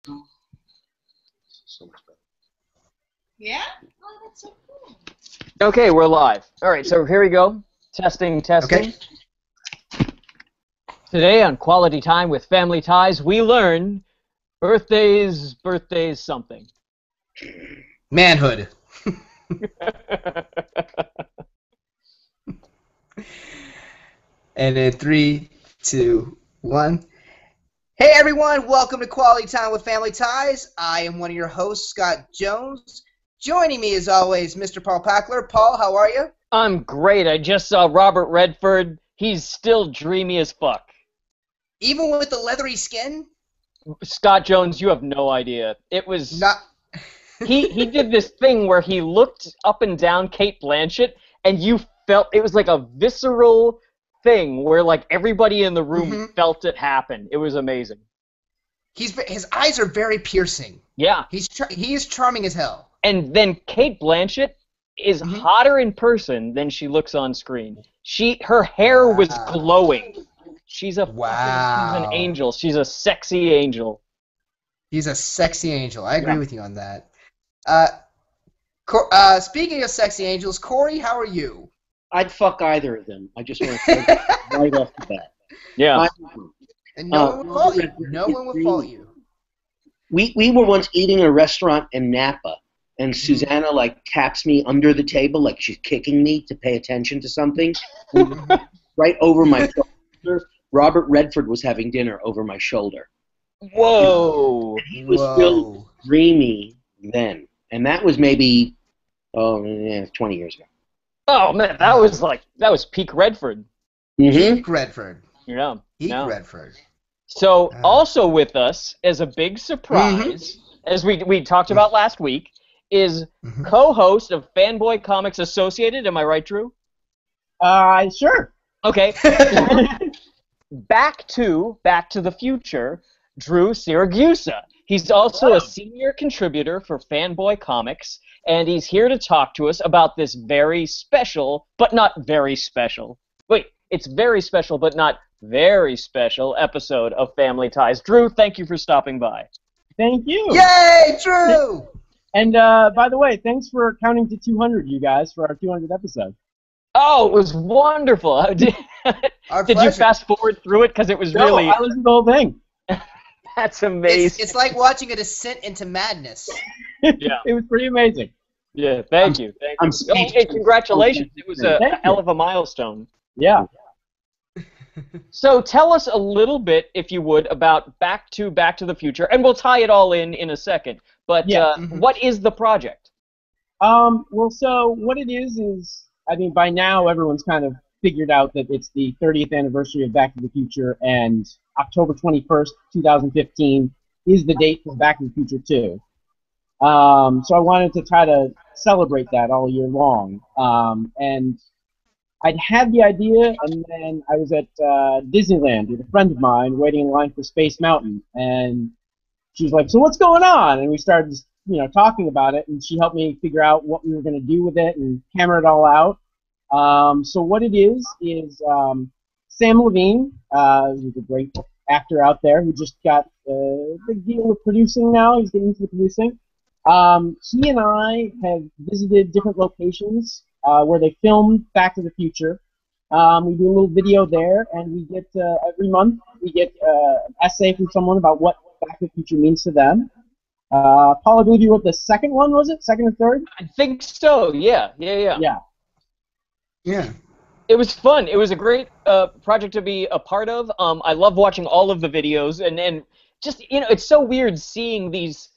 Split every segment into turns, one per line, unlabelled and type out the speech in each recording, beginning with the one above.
So much better.
Yeah? Oh, that's so cool.
Okay, we're live. All right, so here we go. Testing.
Okay.
Today on Quality Time with Family Ties, we learn birthdays, something.
Manhood. And in 3, 2, 1. Hey everyone, welcome to Quality Time with Family Ties. I am one of your hosts, Scott Jones. Joining me as always, Mr. Paul Packler. Paul, how are you?
I'm great. I just saw Robert Redford. He's still dreamy as fuck.
Even with the leathery skin?
Scott Jones, you have no idea. It was...
Not...
he did this thing where he looked up and down Cate Blanchett, and you felt... It was like a visceral thing where like everybody in the room felt it happen. It was amazing.
His eyes are very piercing.
Yeah.
He is charming as hell.
And then Cate Blanchett is hotter in person than she looks on screen. Her hair was glowing. She's a she's an angel. She's a sexy angel.
He's a sexy angel. I agree with you on that. Speaking of sexy angels, Corey, how are you?
I'd fuck either of them. I just want to say right off the bat.
Yeah.
And no one will fault you. No one will fault you.
We were once eating in a restaurant in Napa, and Susanna like taps me under the table like she's kicking me to pay attention to something. Right over my shoulder, Robert Redford was having dinner over my shoulder.
Whoa!
And he was still dreamy then, and that was maybe 20 years ago.
Oh man, that was peak Redford.
Peak Redford.
Yeah.
Peak Redford.
So also with us as a big surprise, as we talked about last week, is co-host of Fanboy Comics Associated. Am I right, Drew?
Sure.
Okay. Back to the Future, Drew Siragusa. He's also a senior contributor for Fanboy Comics, and he's here to talk to us about this very special, but not very special. Wait, it's very special, but not very special episode of Family Ties. Drew, thank you for stopping by.
Thank you.
Yay, Drew!
And by the way, thanks for counting to 200, you guys, for our 200th episode.
Oh, it was wonderful. Did you fast forward through it? Because it was really...
No, I listened to the whole thing.
That's amazing.
It's like watching a descent into madness.
Yeah.
It was pretty amazing.
Yeah, thank you. Hey, congratulations. It was a hell of a milestone.
Yeah.
So tell us a little bit, if you would, about Back to the Future, and we'll tie it all in a second. But what is the project?
Well, so what it is, I mean, by now everyone's kind of figured out that it's the 30th anniversary of Back to the Future, and October 21st, 2015 is the date for Back to the Future 2. So I wanted to try to celebrate that all year long. And I'd had the idea, and then I was at Disneyland with a friend of mine waiting in line for Space Mountain, and she was like, "So what's going on?" And we started, talking about it, and she helped me figure out what we were going to do with it and hammer it all out. So what it is Sam Levine, who's a great actor out there who just got a big deal with producing now. He's getting into the producing. He and I have visited different locations where they filmed Back to the Future. We do a little video there, and we get every month we get an essay from someone about what Back to the Future means to them. Paul, I believe you wrote the second one, was it? Second or third?
I think so. Yeah. It was fun. It was a great project to be a part of. I love watching all of the videos, and just it's so weird seeing these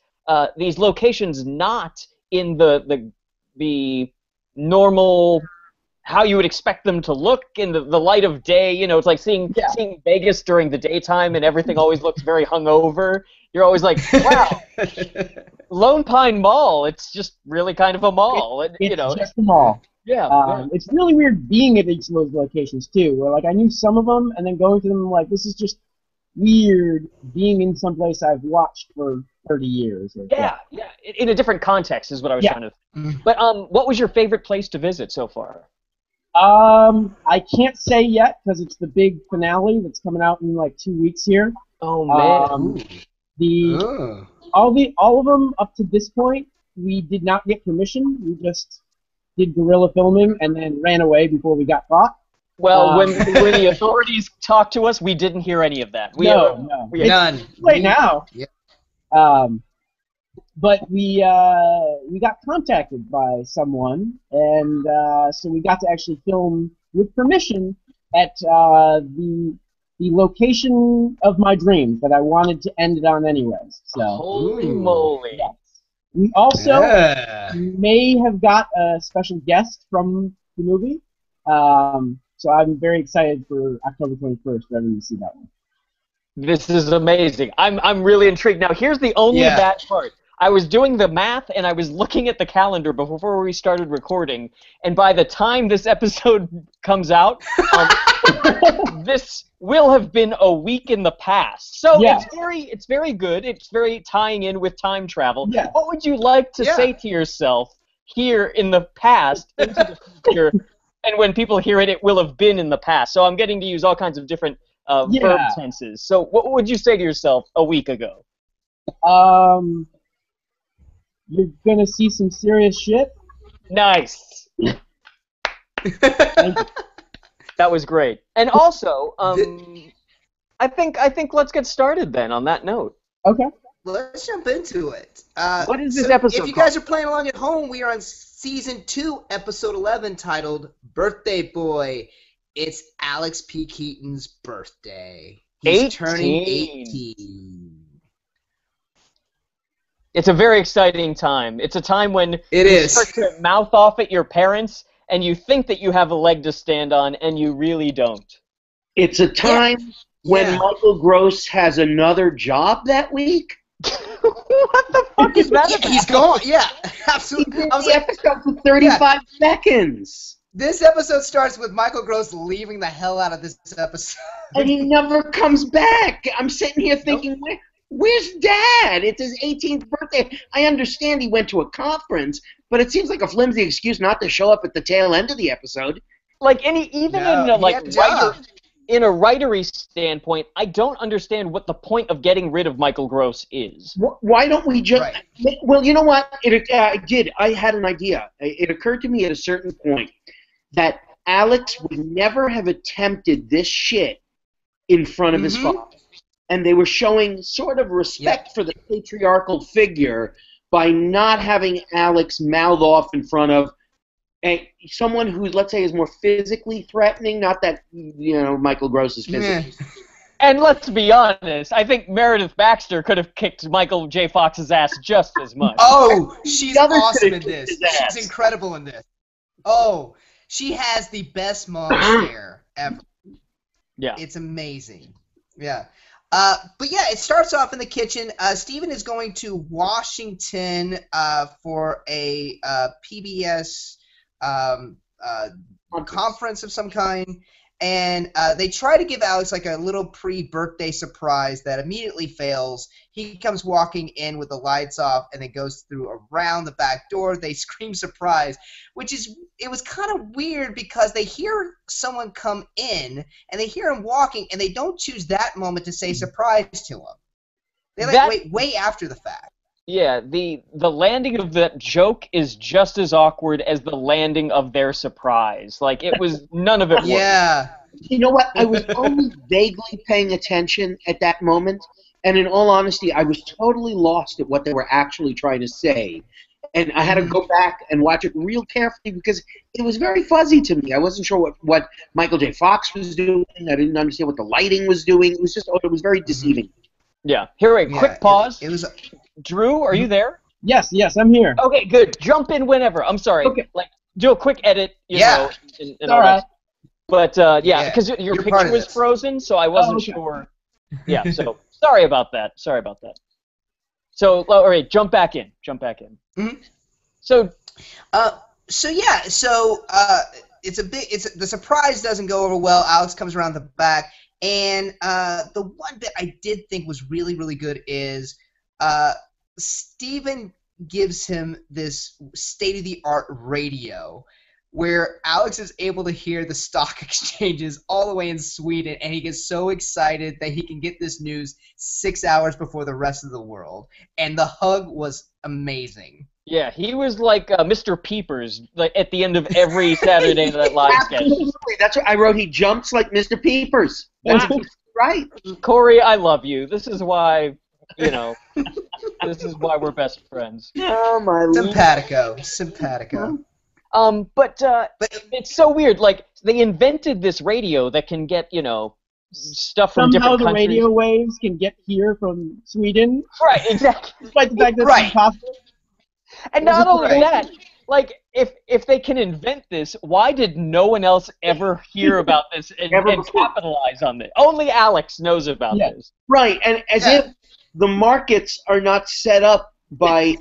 locations not in the normal how you would expect them to look in the light of day. It's like seeing Vegas during the daytime, and everything always looks very hungover. You're always like, wow, Lone Pine Mall. It's just really kind of a mall.
It's just a mall.
Yeah.
It's really weird being at each of those locations too. Where like I knew some of them, and then going to them like this is just weird being in some place I've watched for 30 years.
Yeah. In a different context is what I was trying to. But what was your favorite place to visit so far?
I can't say yet because it's the big finale that's coming out in like 2 weeks here.
Oh man.
The
Oh.
all of them up to this point, we did not get permission. We just did guerrilla filming and then ran away before we got caught.
Well, when the authorities talked to us, we didn't hear any of that.
No.
None.
It's right now.
Yeah.
But we got contacted by someone, and so we got to actually film with permission at the location of my dreams that I wanted to end it on anyways. So
Holy
Ooh.
moly!
yes. We also
Yeah.
may have got a special guest from the movie. So I'm very excited for October 21st for everyone to see that one.
This is amazing. I'm really intrigued. Now, here's the only
Yeah.
bad part. I was doing the math, and I was looking at the calendar before we started recording, and by the time this episode comes out, this will have been a week in the past. So
Yeah.
it's very good. It's very tying in with time travel.
Yeah.
What would you like to
Yeah.
say to yourself here in the past into the future? And when people hear it, it will have been in the past. So I'm getting to use all kinds of different verb tenses. So what would you say to yourself a week ago?
You're gonna see some serious shit.
Nice.
Thank you.
That was great. And also, I think let's get started then on that note.
Okay.
Let's jump into it.
What is this
so
episode
If you
called?
guys are playing along at home, we are on Season 2, Episode 11, titled Birthday Boy. It's Alex P. Keaton's birthday. He's turning 18.
It's a very exciting time. It's a time when
It
you
is.
start to mouth off at your parents, and you think that you have a leg to stand on, and you really don't.
It's a time when
Yeah.
Michael Gross has another job that week.
What the fuck is that
Yeah,
about?
he's gone. Yeah,
He's
absolutely.
in
I was
the
like,
episode for 35 seconds.
this episode starts with Michael Gross leaving the hell out of this episode.
And he never comes back. I'm sitting here thinking, where's Dad? It's his 18th birthday. I understand he went to a conference, but it seems like a flimsy excuse not to show up at the tail end of the episode.
Like
No,
in a
he had a job.
in a writery standpoint, I don't understand what the point of getting rid of Michael Gross is.
Why don't we just...
Right.
Well, you know what? I had an idea. It occurred to me at a certain point that Alex would never have attempted this shit in front of his father. And they were showing sort of respect for the patriarchal figure by not having Alex mouth off in front of someone who, let's say, is more physically threatening. Not that, Michael Gross is physically.
And let's be honest, I think Meredith Baxter could have kicked Michael J. Fox's ass just as much.
Oh, she's
The others
awesome
could've
in this.
kicked his ass.
She's incredible in this. Oh, she has the best mom stare ever.
Yeah.
It's amazing. Yeah. But yeah, it starts off in the kitchen. Steven is going to Washington for a PBS conference of some kind, and they try to give Alex like a little pre-birthday surprise that immediately fails. He comes walking in with the lights off, and then goes through around the back door. They scream surprise, it was kind of weird because they hear someone come in, and they hear him walking, and they don't choose that moment to say surprise to him. They wait way after the fact.
Yeah, the landing of that joke is just as awkward as the landing of their surprise. Like, it was, none of it worked.
Yeah.
You know what? I was only vaguely paying attention at that moment, and in all honesty, I was totally lost at what they were actually trying to say. And I had to go back and watch it real carefully because it was very fuzzy to me. I wasn't sure what Michael J. Fox was doing. I didn't understand what the lighting was doing. It was just, it was very deceiving.
Yeah. Here, wait, quick pause.
It was.
Drew, are you there?
Yes, I'm here.
Okay, good. Jump in whenever. I'm sorry.
Okay.
Like, do a quick edit, you know, and
all
all
right.
that. But, yeah, because your
You're part
picture
of
was
this.
frozen, so I wasn't sure. Yeah, so sorry about that. So, all right, jump back in.
Mhm.
So,
the surprise doesn't go over well. Alex comes around the back, and the one bit I did think was really, really good is Steven gives him this state-of-the-art radio, where Alex is able to hear the stock exchanges all the way in Sweden, and he gets so excited that he can get this news 6 hours before the rest of the world. And the hug was amazing.
Yeah, he was like Mr. Peepers, like at the end of every Saturday Night Live sketch.
Absolutely. That's what I wrote. He jumps like Mr. Peepers. That's right.
Corey, I love you. This is why, this is why we're best friends.
Oh my
Simpatico.
But it's so weird. Like, they invented this radio that can get, stuff from
Somehow
different
the
countries.
radio waves can get here from Sweden.
Right, exactly.
Despite the fact that
Right.
it's impossible.
And not only
Right.
that, like, if they can invent this, why did no one else ever hear about this and capitalize on it? Only Alex knows about this.
Right, and as if the markets are not set up by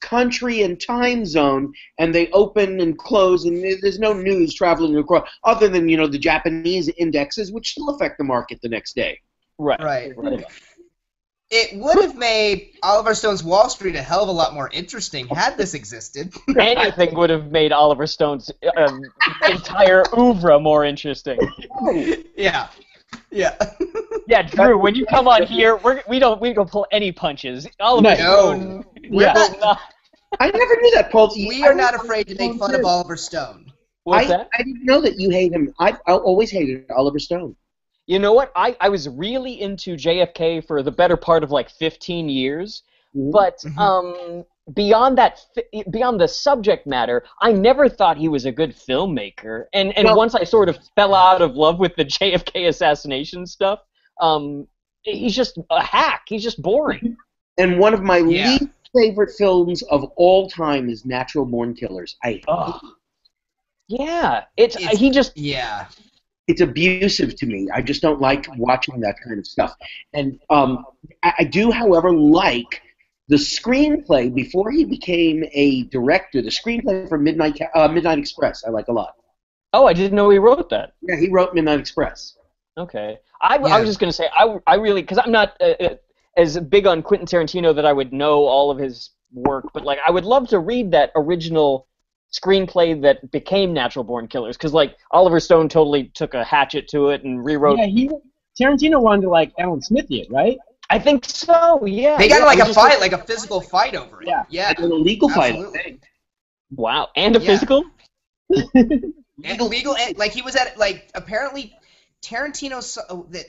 country and time zone, and they open and close, and there's no news traveling across, other than, the Japanese indexes, which still affect the market the next day.
Right. It would have made Oliver Stone's Wall Street a hell of a lot more interesting had this existed.
Anything would have made Oliver Stone's entire oeuvre more interesting.
Yeah.
Yeah, Drew, when you come on here, we don't pull any punches. Oliver Stone.
We're not,
I never knew that, Paul.
we are not afraid to make fun of Oliver Stone.
What's that?
I didn't know that you hate him. I always hated Oliver Stone.
You know what? I was really into JFK for the better part of like 15 years, but beyond the subject matter, I never thought he was a good filmmaker. And once I sort of fell out of love with the JFK assassination stuff, he's just a hack. He's just boring.
And one of my least favorite films of all time is Natural Born Killers.
Yeah,
It's abusive to me. I just don't like watching that kind of stuff. And I do, however, like the screenplay before he became a director. The screenplay for Midnight Express, I like a lot.
Oh, I didn't know he wrote that.
Yeah, he wrote Midnight Express.
Okay, I was just gonna say I really, because I'm not as big on Quentin Tarantino that I would know all of his work, but like I would love to read that original screenplay that became Natural Born Killers, because like Oliver Stone totally took a hatchet to it and rewrote.
Yeah, Tarantino wanted to like Alan Smith it, right?
I think so. Yeah.
They got like a fight, like a physical fight over it. Yeah.
An illegal fight.
Wow, and a physical.
Illegal, and like he was at apparently Tarantino.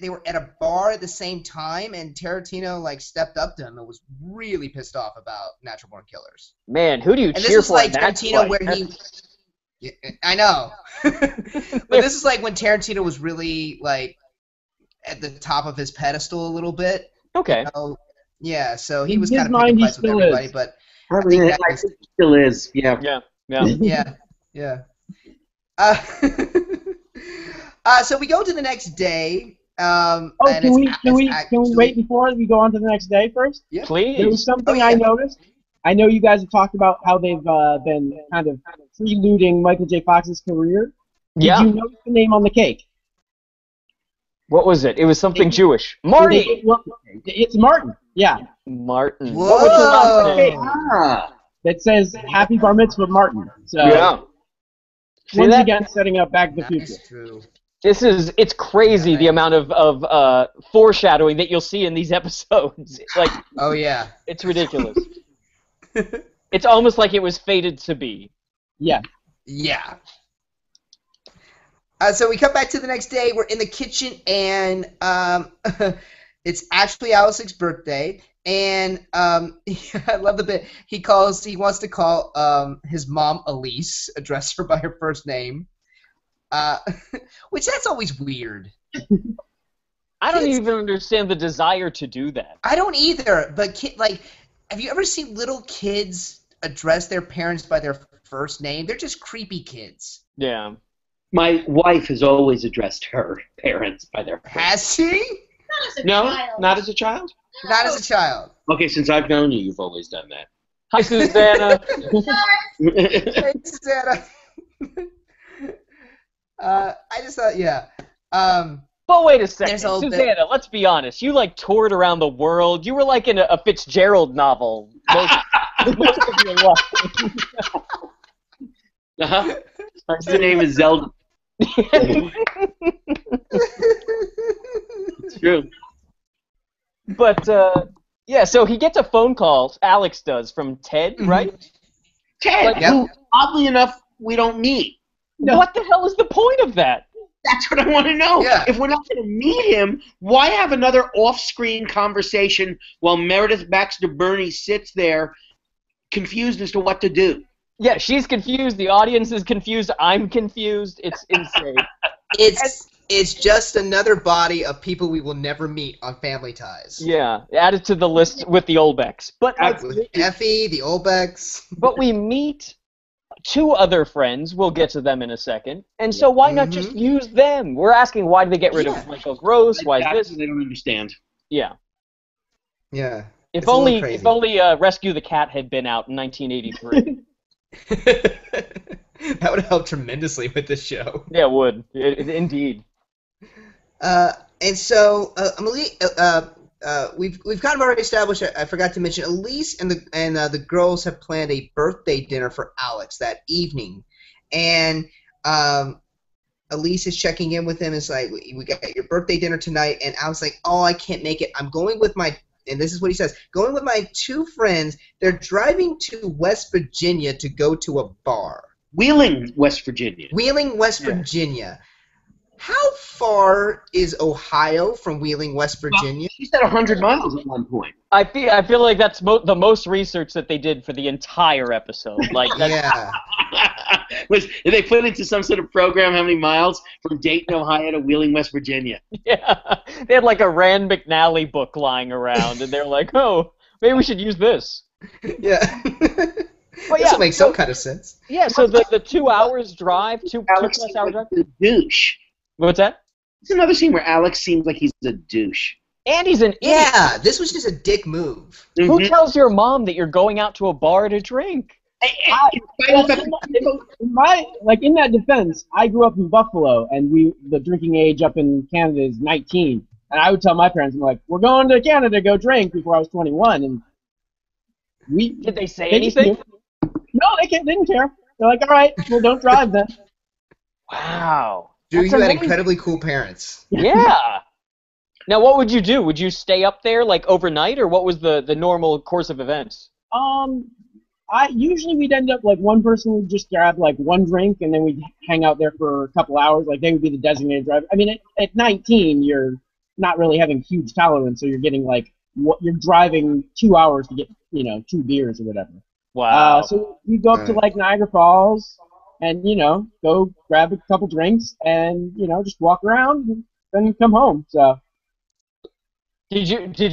They were at a bar at the same time, and Tarantino like stepped up to him and was really pissed off about Natural Born Killers.
Man, who do you
And
cheer
this is
for?
like Tarantino where he. Yeah, I know, but this is like when Tarantino was really like at the top of his pedestal a little bit.
Okay.
Yeah, so he
In
was
his
kind of
mind,
picking
he
fights with
still
everybody,
is.
but
I think it still is. Yeah.
yeah. So we go to the next day.
Can we wait before we go on to the next day first?
Yeah.
Please.
There was something I noticed. I know you guys have talked about how they've been kind of preluding Michael J. Fox's career.
Yeah.
Did you notice the name on the cake?
What was it? It was something Jewish. Marty.
It's Martin. Yeah.
Martin.
Whoa.
What was the last name?
That says Happy Bar Mitzvah Martin. So
Yeah. See
once
that?
again, setting up Back to the Future.
That's true.
It's crazy the amount of foreshadowing that you'll see in these episodes. Like,
Oh yeah.
it's ridiculous. It's almost like it was fated to be.
Yeah.
Yeah. So we come back to the next day. We're in the kitchen, and it's actually Alex's birthday. And I love the bit. He wants to call his mom Elise, address her by her first name, which that's always weird.
I don't even understand the desire to do that.
I don't either. But have you ever seen little kids address their parents by their first name? They're just creepy kids.
Yeah.
My wife has always addressed her parents by their first.
Has she?
Not as a
No,
child.
not as a child.
Not as a child.
Okay, since I've known you, you've always done that.
Hi, Susanna.
Hey, Susanna. I just thought, yeah.
But wait a second,
There's a little bit-
Susanna. Let's be honest. You like toured around the world. You were like in a Fitzgerald novel most of your life.
Uh-huh. The name is Zelda. It's true.
But yeah, so he gets a phone call. Alex does from Ted, right?
Ted,
Like,
Yep.
who oddly enough we don't meet.
No.
What the hell is the point of that?
That's what I want to know.
Yeah.
If we're not going to meet him, why have another off-screen conversation while Meredith Baxter Burney sits there confused as to what to do?
Yeah, she's confused. The audience is confused. I'm confused. It's insane.
It's just another body of people we will never meet on Family Ties.
Yeah, add it to the list with the Olbecs. But like,
With Effie, the Olbecs.
but we meet two other friends. We'll get to them in a second. And so why not just use them? We're asking why did they get rid of Michael Gross? Why is
That's
this?
what I don't understand.
Yeah.
Yeah.
If
It's a little
only
crazy.
if only Rescue the Cat had been out in 1983.
That would help tremendously with this show.
Yeah, it would. Indeed.
And so we've kind of already established. I forgot to mention Elise and the girls have planned a birthday dinner for Alex that evening, and Elise is checking in with him. It's like we got your birthday dinner tonight, and Alex is like, oh, I can't make it. I'm going with my. And this is what he says. Going with my two friends. They're driving to West Virginia to go to a bar.
Wheeling, West Virginia.
Wheeling, West Virginia. How far is Ohio from Wheeling, West Virginia?
She said 100 miles at one point.
I feel like that's the most research that they did for the entire episode. Like that's,
Yeah.
Did they put into some sort of program how many miles from Dayton, Ohio to Wheeling, West Virginia?
yeah, they had like a Rand McNally book lying around, and they're like, oh, maybe we should use this.
Yeah.
Well,
This will make some kind of sense.
Yeah, so the 2 hours drive, two
Alex
plus
seems
hour
like
drive.
he's a douche.
What's that?
It's another scene where Alex seems like he's a douche.
And he's an idiot.
Yeah, this was just a dick move.
Who tells your mom that you're going out to a bar to drink?
In that defense, I grew up in Buffalo, and the drinking age up in Canada is 19. And I would tell my parents, I'm like, we're going to Canada to go drink before I was 21. And
Did they say anything?
No, they didn't care. They're like, all right, well, don't drive then.
Wow.
Dude,
That's
you had
amazing.
incredibly cool parents.
Yeah. Now, what would you do? Would you stay up there like overnight, or what was the normal course of events?
Usually we'd end up like one person would just grab like one drink, and then we'd hang out there for a couple hours. Like they would be the designated driver. I mean, at 19, you're not really having huge tolerance, so you're getting like you're driving 2 hours to get 2 beers or whatever.
Wow.
So we go up to like Niagara Falls, and go grab a couple drinks, and just walk around, and then come home. So.
Did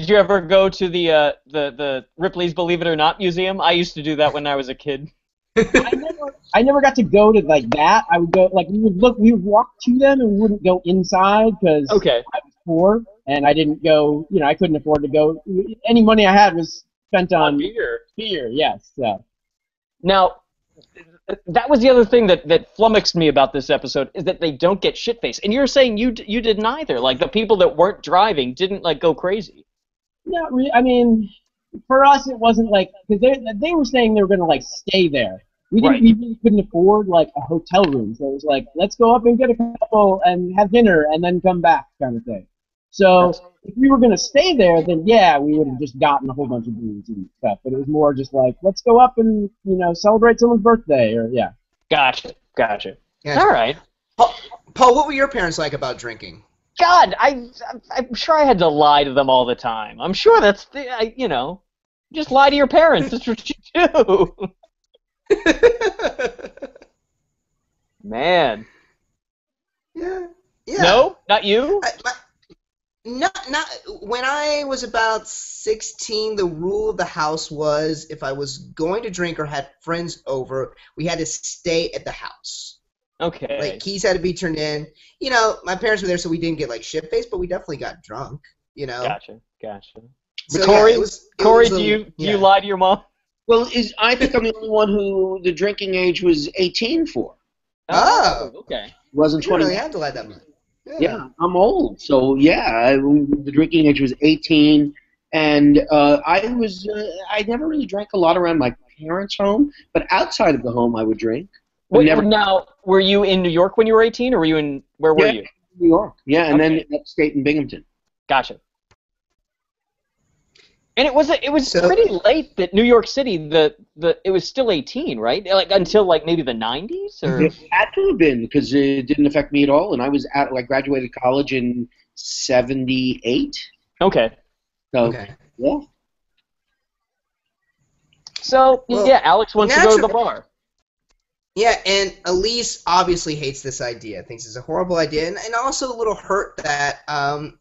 you ever go to the Ripley's Believe It or Not museum? I used to do that when I was a kid.
I never got to go to like that. I would go like we would walk to them, and we wouldn't go inside because I was poor and I didn't go. I couldn't afford to go. Any money I had was spent on
beer.
Beer, yes. So.
Now, that was the other thing that flummoxed me about this episode is that they don't get shit-faced. And you're saying you didn't either. Like the people that weren't driving didn't like go crazy.
Not really. I mean, for us it wasn't like because they were saying they were going to like stay there. We really couldn't afford like a hotel room, so it was like let's go up and get a couple and have dinner and then come back kind of thing. So if we were going to stay there, then yeah, we would have just gotten a whole bunch of booze and stuff. But it was more just like, let's go up and celebrate someone's birthday, or yeah.
Gotcha. All right.
Paul, what were your parents like about drinking?
God, I'm sure I had to lie to them all the time. I'm sure that's just lie to your parents. That's what you do. Man.
Yeah.
No, not you.
Not when I was about 16, the rule of the house was if I was going to drink or had friends over, we had to stay at the house.
Okay.
Like keys had to be turned in. My parents were there, so we didn't get like shit faced, but we definitely got drunk.
Gotcha.
So,
Corey,
Corey,
do you lie to your mom?
Well, I think I'm the only one who the drinking age was 18 for.
Oh,
okay.
Wasn't
you didn't
20.
really have to lie that much.
Yeah, I'm old, so yeah, the drinking age was 18, and I never really drank a lot around my parents' home, but outside of the home I would drink.
Now, were you in New York when you were 18, or were you in, where were you?
New York. Yeah, and
Okay.
then upstate in Binghamton.
Gotcha. And it was pretty late that New York City, it was still 18, right? Like until like maybe the 90s, or
It had to have been because it didn't affect me at all, and I was graduated college in '78.
okay.
So
Okay.
yeah.
So
Well,
yeah, Alex wants to go to the bar.
Yeah, and Elise obviously hates this idea, thinks it's a horrible idea, and also a little hurt that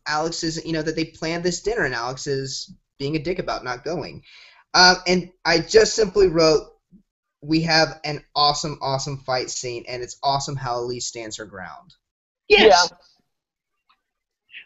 Alex is, that they planned this dinner and Alex is being a dick about not going. And I just simply wrote, we have an awesome, awesome fight scene, and it's awesome how Elise stands her ground.
Yes.
Yeah.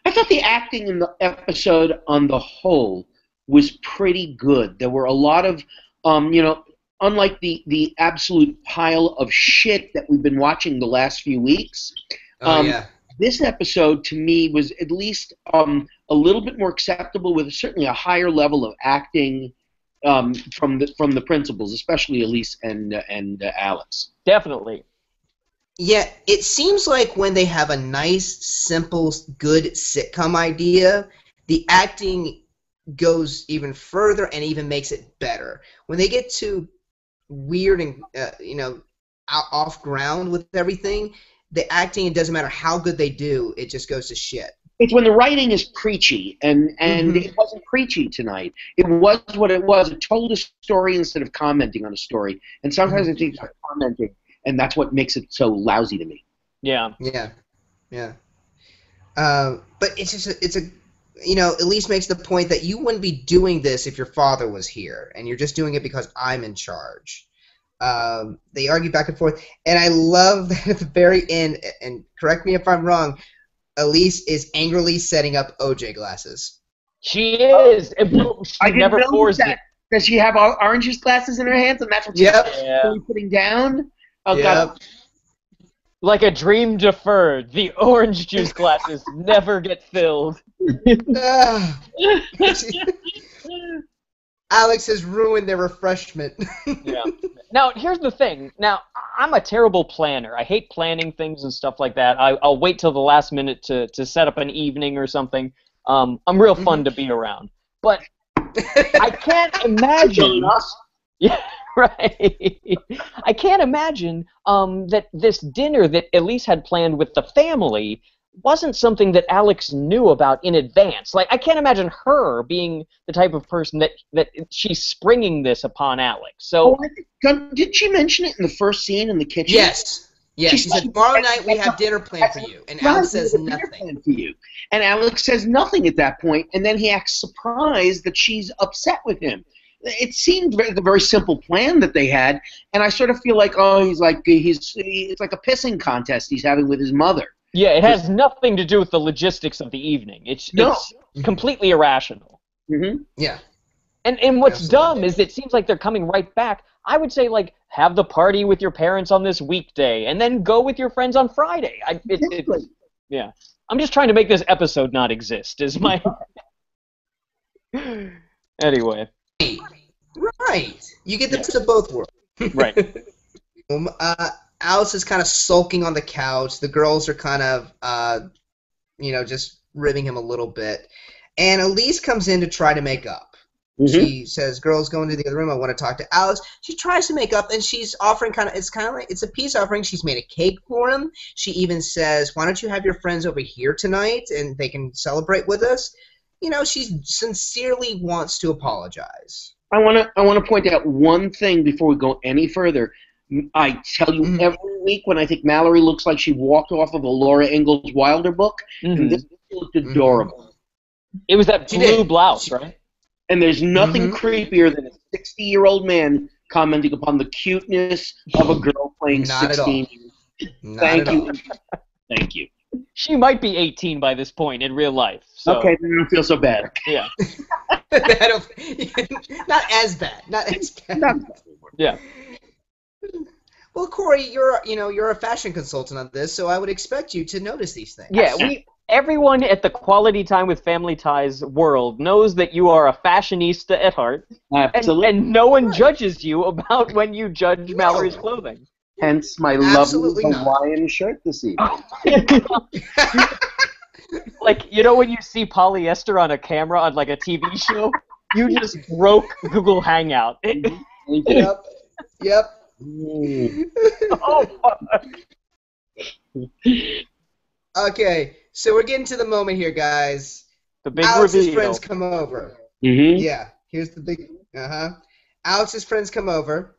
I thought the acting in the episode on the whole was pretty good. There were a lot of, unlike the absolute pile of shit that we've been watching the last few weeks.
Oh, yeah.
This episode, to me, was at least a little bit more acceptable, with certainly a higher level of acting from the principals, especially Elise and Alex.
Definitely.
Yeah, it seems like when they have a nice, simple, good sitcom idea, the acting goes even further and even makes it better. When they get too weird and off ground with everything, the acting, it doesn't matter how good they do, it just goes to shit.
It's when the writing is preachy, and it wasn't preachy tonight. It was what it was. It told a story instead of commenting on a story, and sometimes I think it's commenting, and that's what makes it so lousy to me.
Yeah.
Yeah. But Elise makes the point that you wouldn't be doing this if your father was here, and you're just doing it because I'm in charge. They argue back and forth, and I love that at the very end, and correct me if I'm wrong, Elise is angrily setting up OJ glasses.
She is. She never pours
that.
it.
Does she have orange juice glasses in her hands, and that's what she's really putting down? Oh, God.
Like a dream deferred, the orange juice glasses never get filled.
Alex has ruined their refreshment.
Yeah. Now, here's the thing. Now, I'm a terrible planner. I hate planning things and stuff like that. I'll wait till the last minute to set up an evening or something. I'm real fun to be around. But I can't imagine... Yeah, right. I can't imagine that this dinner that Elise had planned with the family wasn't something that Alex knew about in advance. Like, I can't imagine her being the type of person that she's springing this upon Alex. So,
did she mention it in the first scene in the kitchen?
Yes. She said, tomorrow night we have dinner planned for you. And Alex says nothing.
For you. And Alex says nothing at that point, and then he acts surprised that she's upset with him. It seemed like a very simple plan that they had, and I sort of feel like, it's like a pissing contest he's having with his mother.
Yeah, it has nothing to do with the logistics of the evening. It's completely irrational.
Mm-hmm. Yeah.
And what's dumb is it seems like they're coming right back. I would say, like, have the party with your parents on this weekday, and then go with your friends on Friday. Yeah. I'm just trying to make this episode not exist, is my... Anyway.
Right. You get the best of both worlds.
Right.
Alice is kind of sulking on the couch. The girls are kind of, just ribbing him a little bit. And Elise comes in to try to make up. Mm-hmm. She says, girls, go into the other room. I want to talk to Alice. She tries to make up, and she's offering it's a peace offering. She's made a cake for him. She even says, why don't you have your friends over here tonight, and they can celebrate with us? She sincerely wants to apologize.
I want to point out one thing before we go any further. I tell you every week when I think Mallory looks like she walked off of a Laura Ingalls Wilder book, and this looked adorable.
It was that blue blouse, right?
And there's nothing creepier than a 60-year-old man commenting upon the cuteness of a girl playing 16. Thank you. Thank you.
She might be 18 by this point in real life. So.
Okay, then I don't feel so bad.
Yeah.
Not as bad. Not as bad.
Yeah.
Well, Corey, you're a fashion consultant on this, so I would expect you to notice these things.
Yeah, everyone at the Quality Time with Family Ties world knows that you are a fashionista at heart.
Absolutely.
And no one judges you about when you judge Mallory's clothing.
Hence my
Absolutely
lovely
not.
Hawaiian shirt this evening.
Like, you know when you see polyester on a camera on like a TV show? You just broke Google Hangout.
Yep.
Mm.
Oh, fuck.
Okay, so we're getting to the moment here, guys.
The big
Alex's
reveal.
friends come over.
Mm-hmm.
Yeah, here's the big. Alex's friends come over.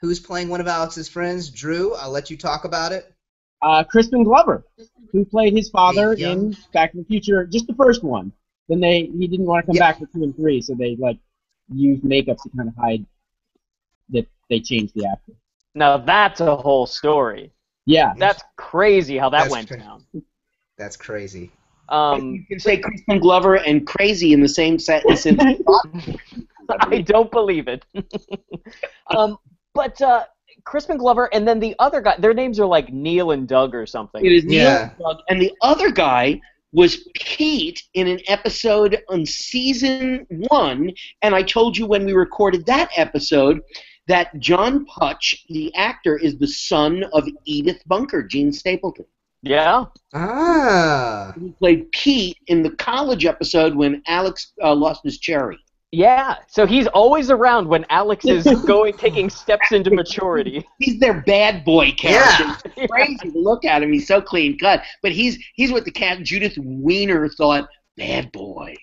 Who's playing one of Alex's friends? Drew, I'll let you talk about it.
Crispin Glover, who played his father
Hey,
in Back to the Future, just the first one. Then he didn't want to come back for 2 and 3, so they used makeup to kind of hide that they changed the actor.
Now that's a whole story.
Yeah.
That's crazy how that
That's
went
crazy.
down.
That's crazy.
You can say Crispin Glover and crazy in the same sentence.
I don't believe it. But Crispin Glover and then the other guy, their names are like Neil and Doug or something.
It is Neil
Yeah.
and Doug, and the other guy was Pete in an episode on season 1, and I told you when we recorded that episode that John Putch, the actor, is the son of Edith Bunker, Gene Stapleton.
Yeah.
Ah.
He played Pete in the college episode when Alex lost his cherry.
Yeah. So he's always around when Alex is taking steps into maturity.
He's their bad boy character.
Yeah.
It's crazy to look at him. He's so clean cut. But he's what the cat Judith Weiner thought, bad boy.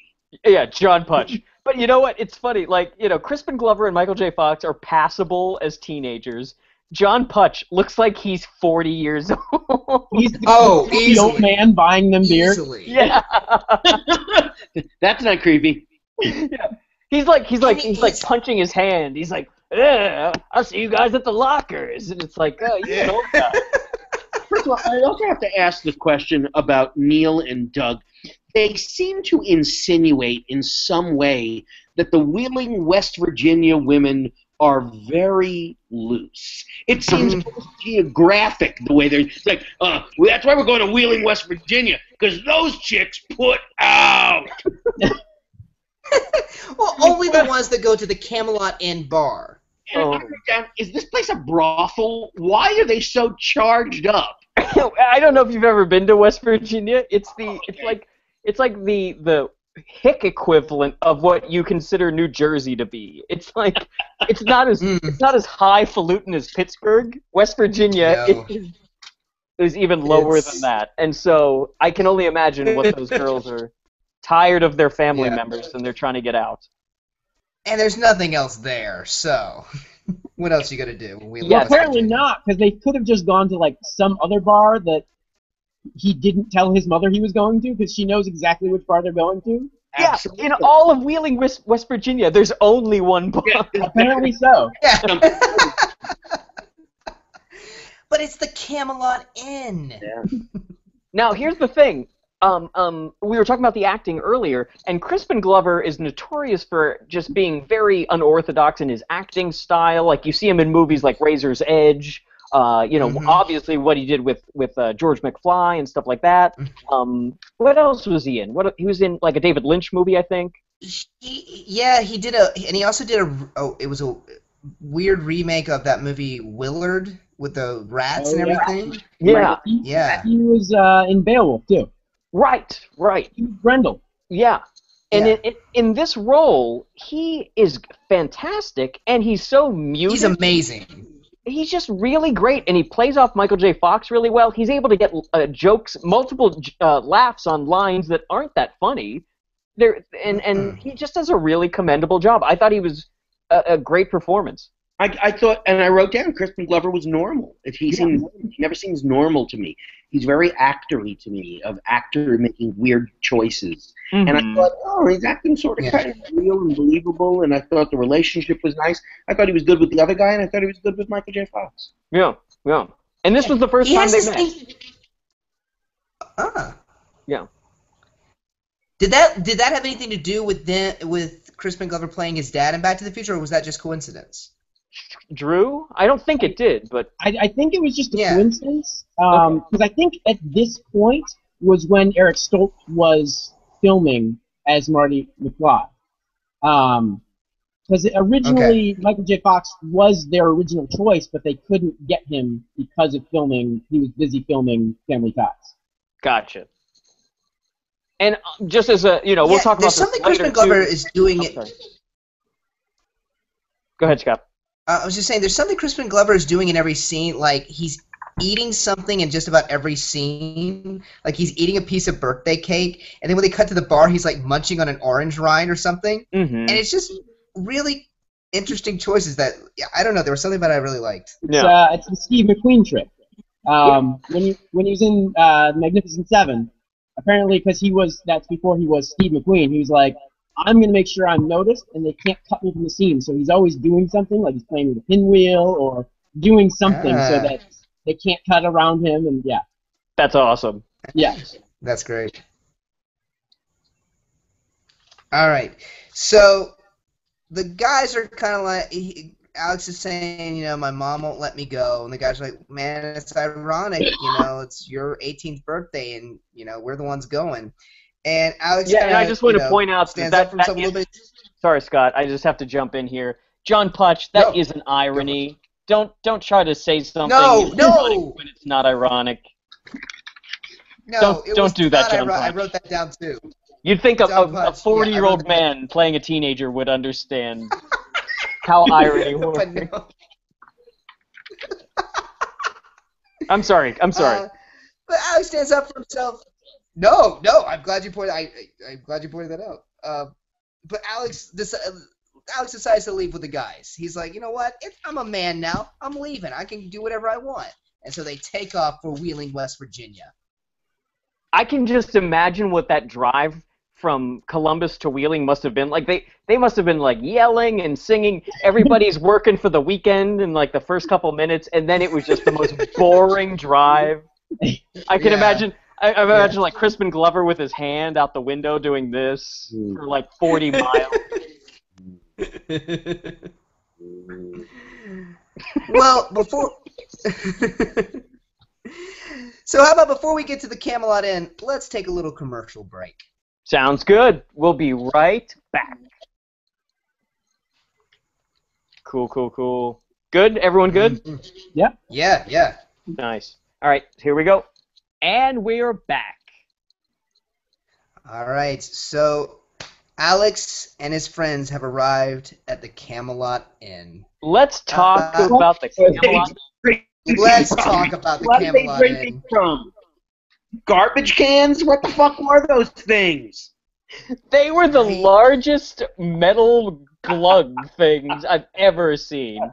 Yeah, John Putch. But you know what? It's funny. Like, Crispin Glover and Michael J. Fox are passable as teenagers. John Putch looks like he's 40 years old.
He's the old
easily.
man buying them beer.
Easily.
Yeah.
That's not creepy.
Yeah. He's punching his hand. He's like, I'll see you guys at the lockers. And it's like, you an old guy.
First of all, I also have to ask the question about Neil and Doug. They seem to insinuate in some way that the Wheeling, West Virginia women are very loose. It seems geographic the way they're like, that's why we're going to Wheeling, West Virginia, because those chicks put out.
Well, only the ones that go to the Camelot Inn bar.
And is this place a brothel? Why are they so charged up?
I don't know if you've ever been to West Virginia. It's like the hick equivalent of what you consider New Jersey to be. It's like it's not as highfalutin as Pittsburgh. West Virginia
No.
is even lower than that. And so I can only imagine what those girls are tired of their family members and they're trying to get out.
And there's nothing else there, so what else you gonna do? When we
Well,
leave
apparently
Virginia?
not, because they could have just gone to like some other bar that he didn't tell his mother he was going to, because she knows exactly which bar they're going to.
Yeah,
Absolutely.
in all of Wheeling, West Virginia, there's only one bar.
Yeah.
Apparently so.
Yeah. But it's the Camelot Inn.
Yeah.
Now, here's the thing. We were talking about the acting earlier, and Crispin Glover is notorious for just being very unorthodox in his acting style. Like, you see him in movies like Razor's Edge, obviously what he did with George McFly and stuff like that. What else was he in? He was in, like, a David Lynch movie, I think.
He did and he also did it was a weird remake of that movie Willard with the rats and everything.
Yeah.
Yeah.
He was in Beowulf, too.
Right.
He was Grendel.
Yeah. And
Yeah.
in this role, he is fantastic, and he's so muted.
He's amazing.
He's just really great, and he plays off Michael J. Fox really well. He's able to get jokes, multiple laughs on lines that aren't that funny. And he just does a really commendable job. I thought he was a great performance.
I thought, and I wrote down, Crispin Glover was normal. He never seems normal to me. He's very actor-y to me, of actor making weird choices.
Mm-hmm.
And I thought, he's acting sort of kind of real and believable, and I thought the relationship was nice. I thought he was good with the other guy, and I thought he was good with Michael J. Fox.
Yeah. And this was the first time they met. Yeah.
Did that have anything to do with Crispin Glover playing his dad in Back to the Future, or was that just coincidence?
Drew? I don't think it did, but
I think it was just a
Yeah.
coincidence, because I think at this point was when Eric Stoltz was filming as Marty McFly. Because originally Michael J. Fox was their original choice, but they couldn't get him because of filming. He was busy filming Family Ties.
Gotcha. And just as a, we'll talk about
there's
this
something
later,
Crispin Glover
too.
is doing.
Sorry. Go ahead, Scott.
I was just saying, there's something Crispin Glover is doing in every scene. Like, he's eating something in just about every scene. Like, he's eating a piece of birthday cake, and then when they cut to the bar, he's, like, munching on an orange rind or something.
Mm-hmm.
And it's just really interesting choices that, I don't know, there was something about it I really liked.
It's the Steve McQueen trick. When he was in Magnificent Seven, apparently because that's before he was Steve McQueen, he was like, I'm going to make sure I'm noticed and they can't cut me from the scene. So he's always doing something, like he's playing with a pinwheel or doing something so that they can't cut around him. And yeah.
That's awesome.
Yeah.
That's great. All right. So the guys are kind of like, Alex is saying, my mom won't let me go. And the guys are like, man, it's ironic. It's your 18th birthday and, we're the ones going. And Alex,
and I just want to point out
stands up from something a little bit.
Sorry, Scott. I just have to jump in here. John Putch, that is an irony. Don't try to say something
No.
when it's not ironic.
No,
don't do that, John Putch.
I wrote that down too.
You'd think a 40-year-old man playing a teenager would understand how irony works.
No.
I'm sorry.
But Alex stands up for himself. No, I'm glad you pointed. I'm glad you pointed that out. But Alex decides to leave with the guys. He's like, you know what? I'm a man now. I'm leaving. I can do whatever I want. And so they take off for Wheeling, West Virginia.
I can just imagine what that drive from Columbus to Wheeling must have been like. They must have been like yelling and singing. Everybody's working for the weekend in like the first couple minutes, and then it was just the most boring drive. I can imagine. I imagine like Crispin Glover with his hand out the window doing this for like 40 miles.
Well, so how about before we get to the Camelot Inn, let's take a little commercial break.
Sounds good. We'll be right back. Cool. Good? Everyone good?
Yeah.
Yeah.
Nice. All right, here we go. And we're back.
All right, so Alex and his friends have arrived at the Camelot Inn.
Let's talk about the Camelot Inn.
Let's talk about the
What
Camelot
are they drinking
Inn.
from? Garbage cans? What the fuck were those things?
They were the largest metal glug things I've ever seen.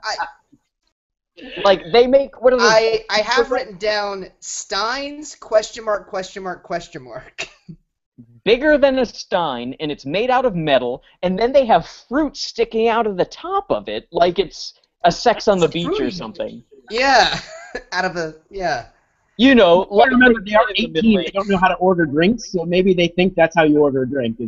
Like, they make, what are those?
I have written down Steins, ?
Bigger than a Stein, and it's made out of metal, and then they have fruit sticking out of the top of it, like it's a Sex on the Beach or something.
Yeah, yeah.
Like
remember, they are 18, they don't know how to order drinks, so maybe they think that's how you order a drink.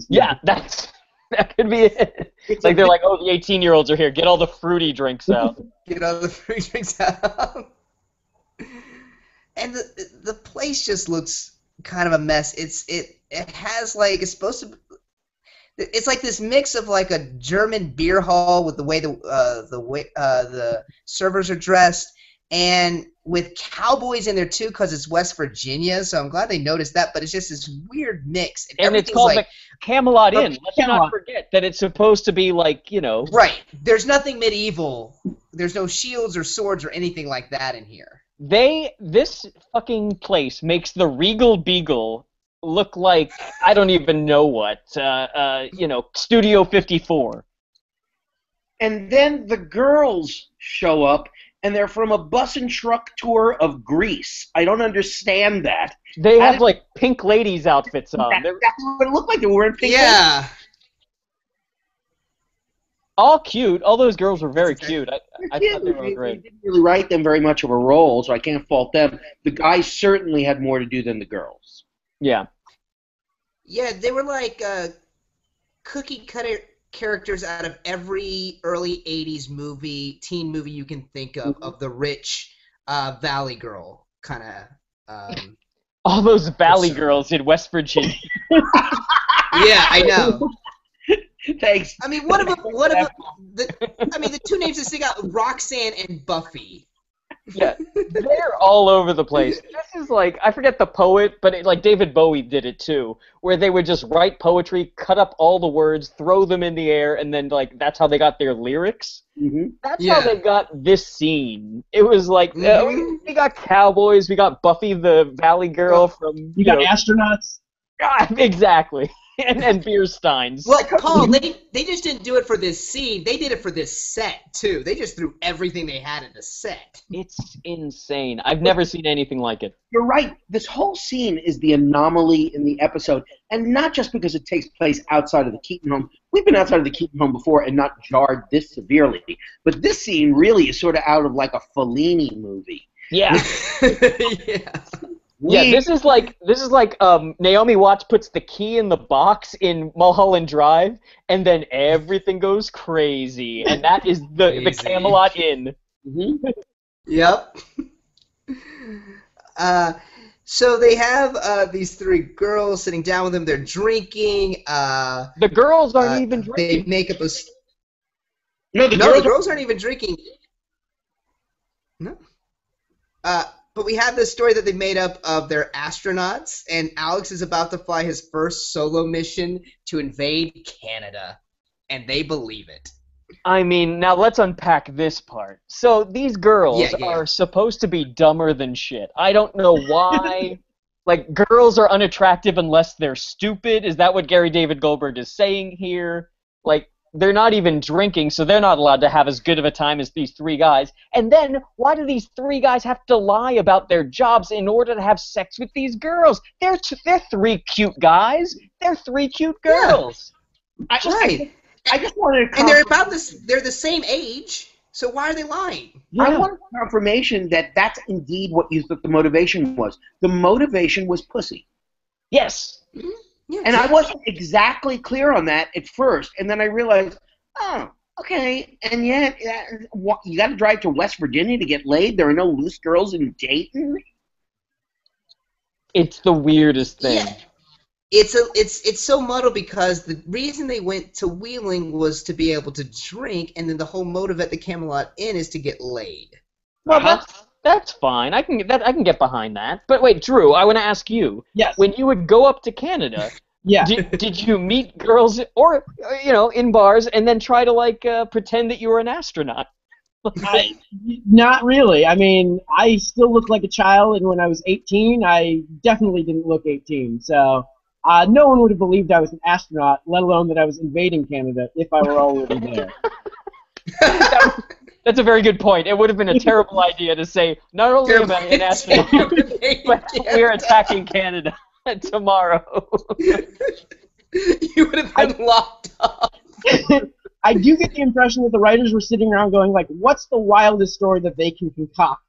That could be it. Like, they're like, oh, the 18-year-olds are here, get all the fruity drinks out.
Get all the fruity drinks out. And the place just looks kind of a mess. It has like, it's supposed to. It's like this mix of like a German beer hall with the way the servers are dressed, and with cowboys in there too, because it's West Virginia. So I'm glad they noticed that. But it's just this weird mix,
and it's called
like,
the Camelot Inn. Let's not forget that it's supposed to be like,
Right. There's nothing medieval. There's no shields or swords or anything like that in here.
This fucking place makes the Regal Beagle look like, I don't even know what, Studio 54.
And then the girls show up, and they're from a bus and truck tour of Greece. I don't understand that.
They have, like, pink ladies' outfits on.
That's what it looked like. They were wearing pink ladies.
All cute. All those girls were very cute. I thought they were great.
They didn't really write them very much of a role, so I can't fault them. The guys certainly had more to do than the girls.
Yeah.
Yeah, they were like cookie cutter characters out of every early 80s teen movie you can think of the rich Valley Girl kind of.
All those Valley girls in West Virginia.
Yeah, I know.
Thanks.
I mean, the two names that stick out, Roxanne and Buffy.
Yeah, they're all over the place. This is like, I forget the poet, but like David Bowie did it too, where they would just write poetry, cut up all the words, throw them in the air, and then like that's how they got their lyrics.
Mm-hmm.
That's how they got this scene. It was like we got cowboys, we got Buffy the Valley Girl from
you got astronauts.
Exactly. and beer steins.
Well, Paul, they just didn't do it for this scene. They did it for this set, too. They just threw everything they had in the set.
It's insane. I've never seen anything like it.
You're right. This whole scene is the anomaly in the episode, and not just because it takes place outside of the Keaton home. We've been outside of the Keaton home before and not jarred this severely. But this scene really is sort of out of like a Fellini movie.
Yeah.
Yeah.
Yeah, this is like Naomi Watts puts the key in the box in Mulholland Drive, and then everything goes crazy, and that is the Camelot Inn.
Mm-hmm.
Yep. So they have these three girls sitting down with them. They're drinking.
The girls aren't even drinking.
They make up a.
No, the
girls aren't even drinking. No. But we have this story that they made up of their astronauts, and Alex is about to fly his first solo mission to invade Canada, and they believe it.
I mean, now let's unpack this part. So these girls are supposed to be dumber than shit. I don't know why. Like, girls are unattractive unless they're stupid. Is that what Gary David Goldberg is saying here? Like, they're not even drinking, so they're not allowed to have as good of a time as these three guys. And then, why do these three guys have to lie about their jobs in order to have sex with these girls? They're three cute guys. They're three cute girls.
Yeah.
I just wanted to.
And they're about this. They're the same age. So why are they lying?
Yeah.
I wanted confirmation that that's indeed what you thought the motivation was. The motivation was pussy.
Yes.
Mm-hmm. Yeah,
and I wasn't exactly clear on that at first, and then I realized, oh, okay, and yet you got to drive to West Virginia to get laid? There are no loose girls in Dayton?
It's the weirdest thing.
Yeah. It's so muddled because the reason they went to Wheeling was to be able to drink, and then the whole motive at the Camelot Inn is to get laid.
Well, that's fine. I can get behind that. But wait, Drew, I want to ask you.
Yes.
When you would go up to Canada, did you meet girls or in bars and then try to pretend that you were an astronaut?
Not really. I mean, I still look like a child, and when I was 18, I definitely didn't look 18. So no one would have believed I was an astronaut, let alone that I was invading Canada if I were already there.
That's a very good point. It would have been a terrible idea to say, not only am I an astronaut, but we're attacking Canada tomorrow.
You would have been locked up.
I do get the impression that the writers were sitting around going, like, what's the wildest story that they can concoct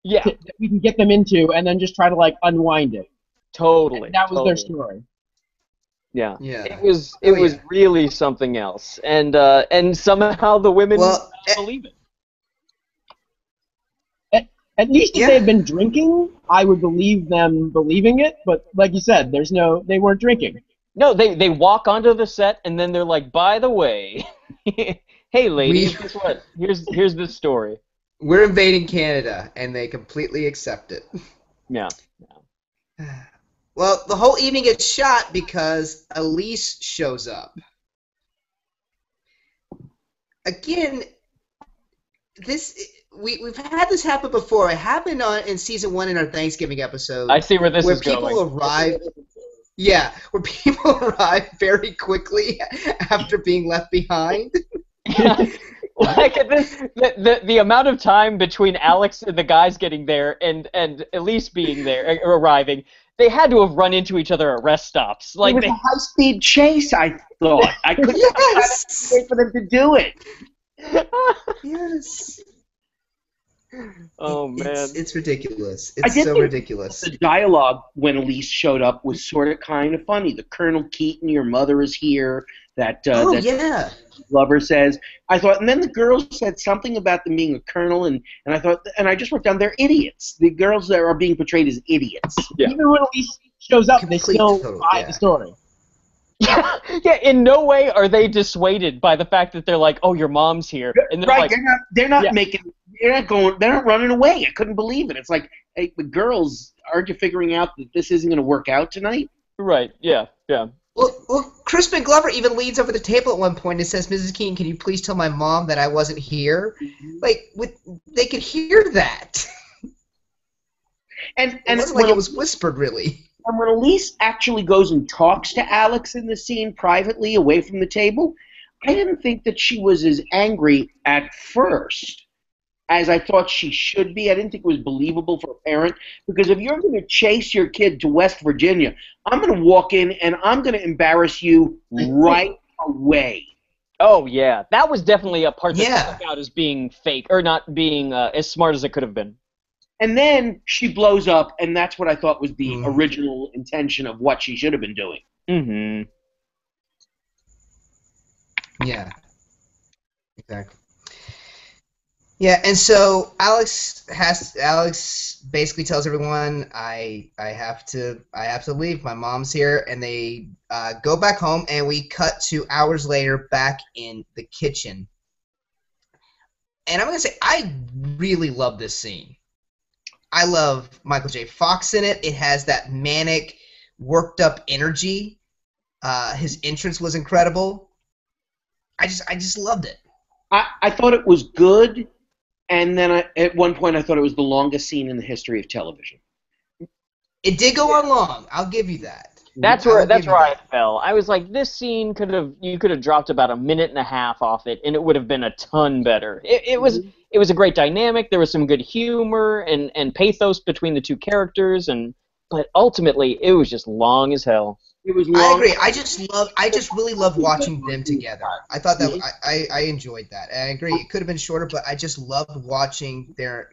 that we can get them into, and then just try to, unwind it.
Totally.
And that was their story.
Yeah. It was really something else, and somehow the women believe it.
At least if they had been drinking, I would believe them believing it. But like you said, they weren't drinking.
No, they walk onto the set and then they're like, by the way, hey ladies, guess what? Here's this story.
We're invading Canada, and they completely accept it.
Yeah.
Well, the whole evening gets shot because Elise shows up. Again, we've had this happen before. It happened in season 1 in our Thanksgiving episode.
I see where this is going.
Where people arrive. Yeah, where people arrive very quickly after being left behind.
The amount of time between Alex and the guys getting there and Elise being there, arriving, they had to have run into each other at rest stops.
It was a high-speed chase, I thought. I couldn't wait for them to do it.
Yes.
Oh man,
it's ridiculous. It's so ridiculous.
The dialogue when Elise showed up was sort of kind of funny. The Colonel Keaton, your mother is here. That lover says. I thought, and then the girls said something about them being a colonel, and I thought, and I just wrote down they're idiots. The girls that are being portrayed as idiots.
Yeah.
Even when Elise shows up, they still buy the story.
Yeah, in no way are they dissuaded by the fact that they're like, "Oh, your mom's here," and they're
Right,
like,
they're not
Yeah.
they're not running away. I couldn't believe it. It's like, hey, the girls, aren't you figuring out that this isn't going to work out tonight?
"Right, yeah, yeah."
Well, Crispin Glover even leans over the table at one point and says, "Mrs. Keene, can you please tell my mom that I wasn't here?" Like, they could hear that.
And
It wasn't like it was whispered, really.
And when Elise actually goes and talks to Alex in the scene privately, away from the table, I didn't think that she was as angry at first as I thought she should be. I didn't think it was believable for a parent, because if you're going to chase your kid to West Virginia, I'm going to walk in and I'm going to embarrass you right away.
Oh yeah, that was definitely a part that
Yeah.
stuck out as being fake or not being as smart as it could have been.
And then she blows up, and that's what I thought was the original intention of what she should have been doing.
Mm-hmm.
Yeah. Exactly. Yeah, and so Alex basically tells everyone, I have to leave. My mom's here, and they go back home, and we cut to hours later back in the kitchen. And I'm gonna say I really love this scene. I love Michael J. Fox in it. It has that manic, worked up energy. His entrance was incredible. I just loved it.
I thought it was good, and then at one point I thought it was the longest scene in the history of television.
It did go on long. I'll give you that.
That's where I fell. I was like, this scene you could have dropped about a minute and a half off it, and it would have been a ton better. It was a great dynamic. There was some good humor and pathos between the two characters, but ultimately it was just long as hell.
It was long.
I agree. I just really love watching them together. I thought that I enjoyed that. I agree. It could have been shorter, but I just loved watching their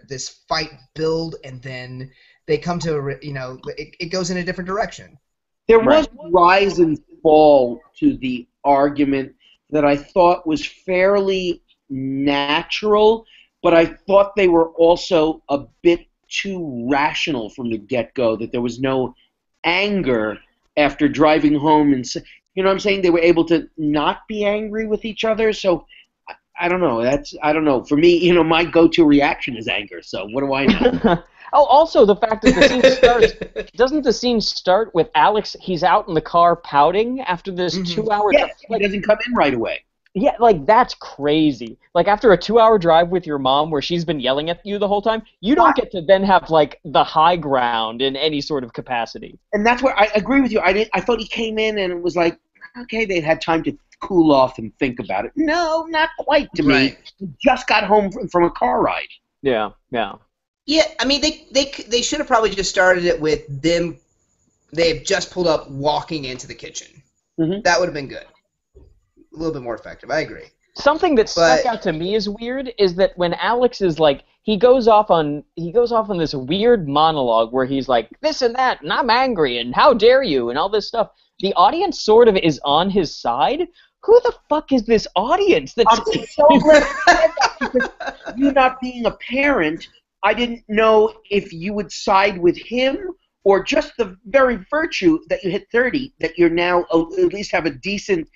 this fight build, and then they come to it goes in a different direction.
There was rise and fall to the argument that I thought was fairly natural, but I thought they were also a bit too rational from the get-go, that there was no anger after driving home, and you know what I'm saying? They were able to not be angry with each other, so I don't know. I don't know. For me, my go-to reaction is anger, so what do I know?
Oh, also the fact that the scene starts, doesn't the scene start with Alex, he's out in the car pouting after this 2-hour drive?
Yes, he doesn't come in right away.
Yeah, like, that's crazy. Like, after a 2-hour drive with your mom where she's been yelling at you the whole time, you don't get to then have, like, the high ground in any sort of capacity.
And that's where I agree with you. I thought he came in and it was like, okay, they'd had time to cool off and think about it. No, not quite to me. He just got home from a car ride.
Yeah, yeah.
Yeah, I mean, they should have probably just started it with them. They've just pulled up, walking into the kitchen. That would have been good. A little bit more effective. I agree.
Something that stuck out to me as weird is that when Alex is like, he goes off on this weird monologue where he's like, this and that, and I'm angry, and how dare you, and all this stuff. The audience sort of is on his side. Who the fuck is this audience? That's
so glad because you not being a parent, I didn't know if you would side with him or just the very virtue that you hit 30, that you're now at least have a decent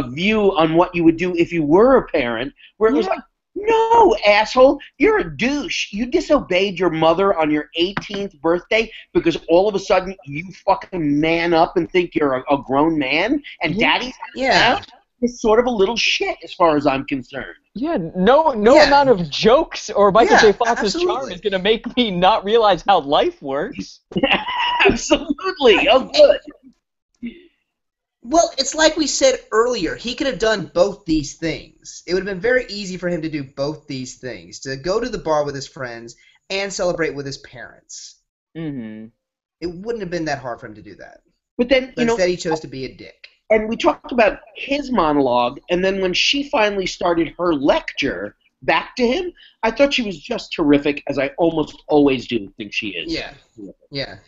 view on what you would do if you were a parent, where it was like, no, asshole, you're a douche. You disobeyed your mother on your 18th birthday because all of a sudden you fucking man up and think you're a grown man, and daddy's is sort of a little shit as far as I'm concerned.
Yeah, no amount of jokes or Michael J. Fox's charm is going to make me not realize how life works.
Absolutely. Oh, good.
Well, it's like we said earlier. He could have done both these things. It would have been very easy for him to do both these things, to go to the bar with his friends and celebrate with his parents.
Mm-hmm.
It wouldn't have been that hard for him to do that.
But then,
instead he chose to be a dick.
And we talked about his monologue, and then when she finally started her lecture back to him, I thought she was just terrific, as I almost always do think she is.
Yeah.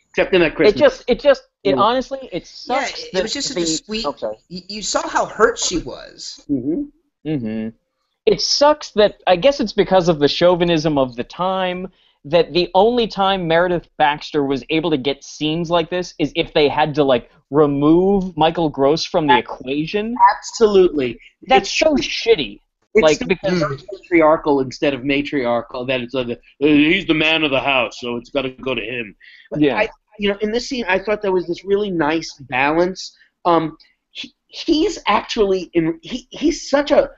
Except in that Christmas.
It honestly, it sucks.
Yeah, it was just such a sweet. You saw how hurt she was.
Mm-hmm. It sucks that, I guess it's because of the chauvinism of the time, that the only time Meredith Baxter was able to get scenes like this is if they had to like remove Michael Gross from the equation.
Absolutely.
That's so shitty.
It's
Like
the
because
patriarchal instead of matriarchal. That it's like he's the man of the house, so it's got to go to him. But
yeah.
in this scene, I thought there was this really nice balance. He's actually he's such a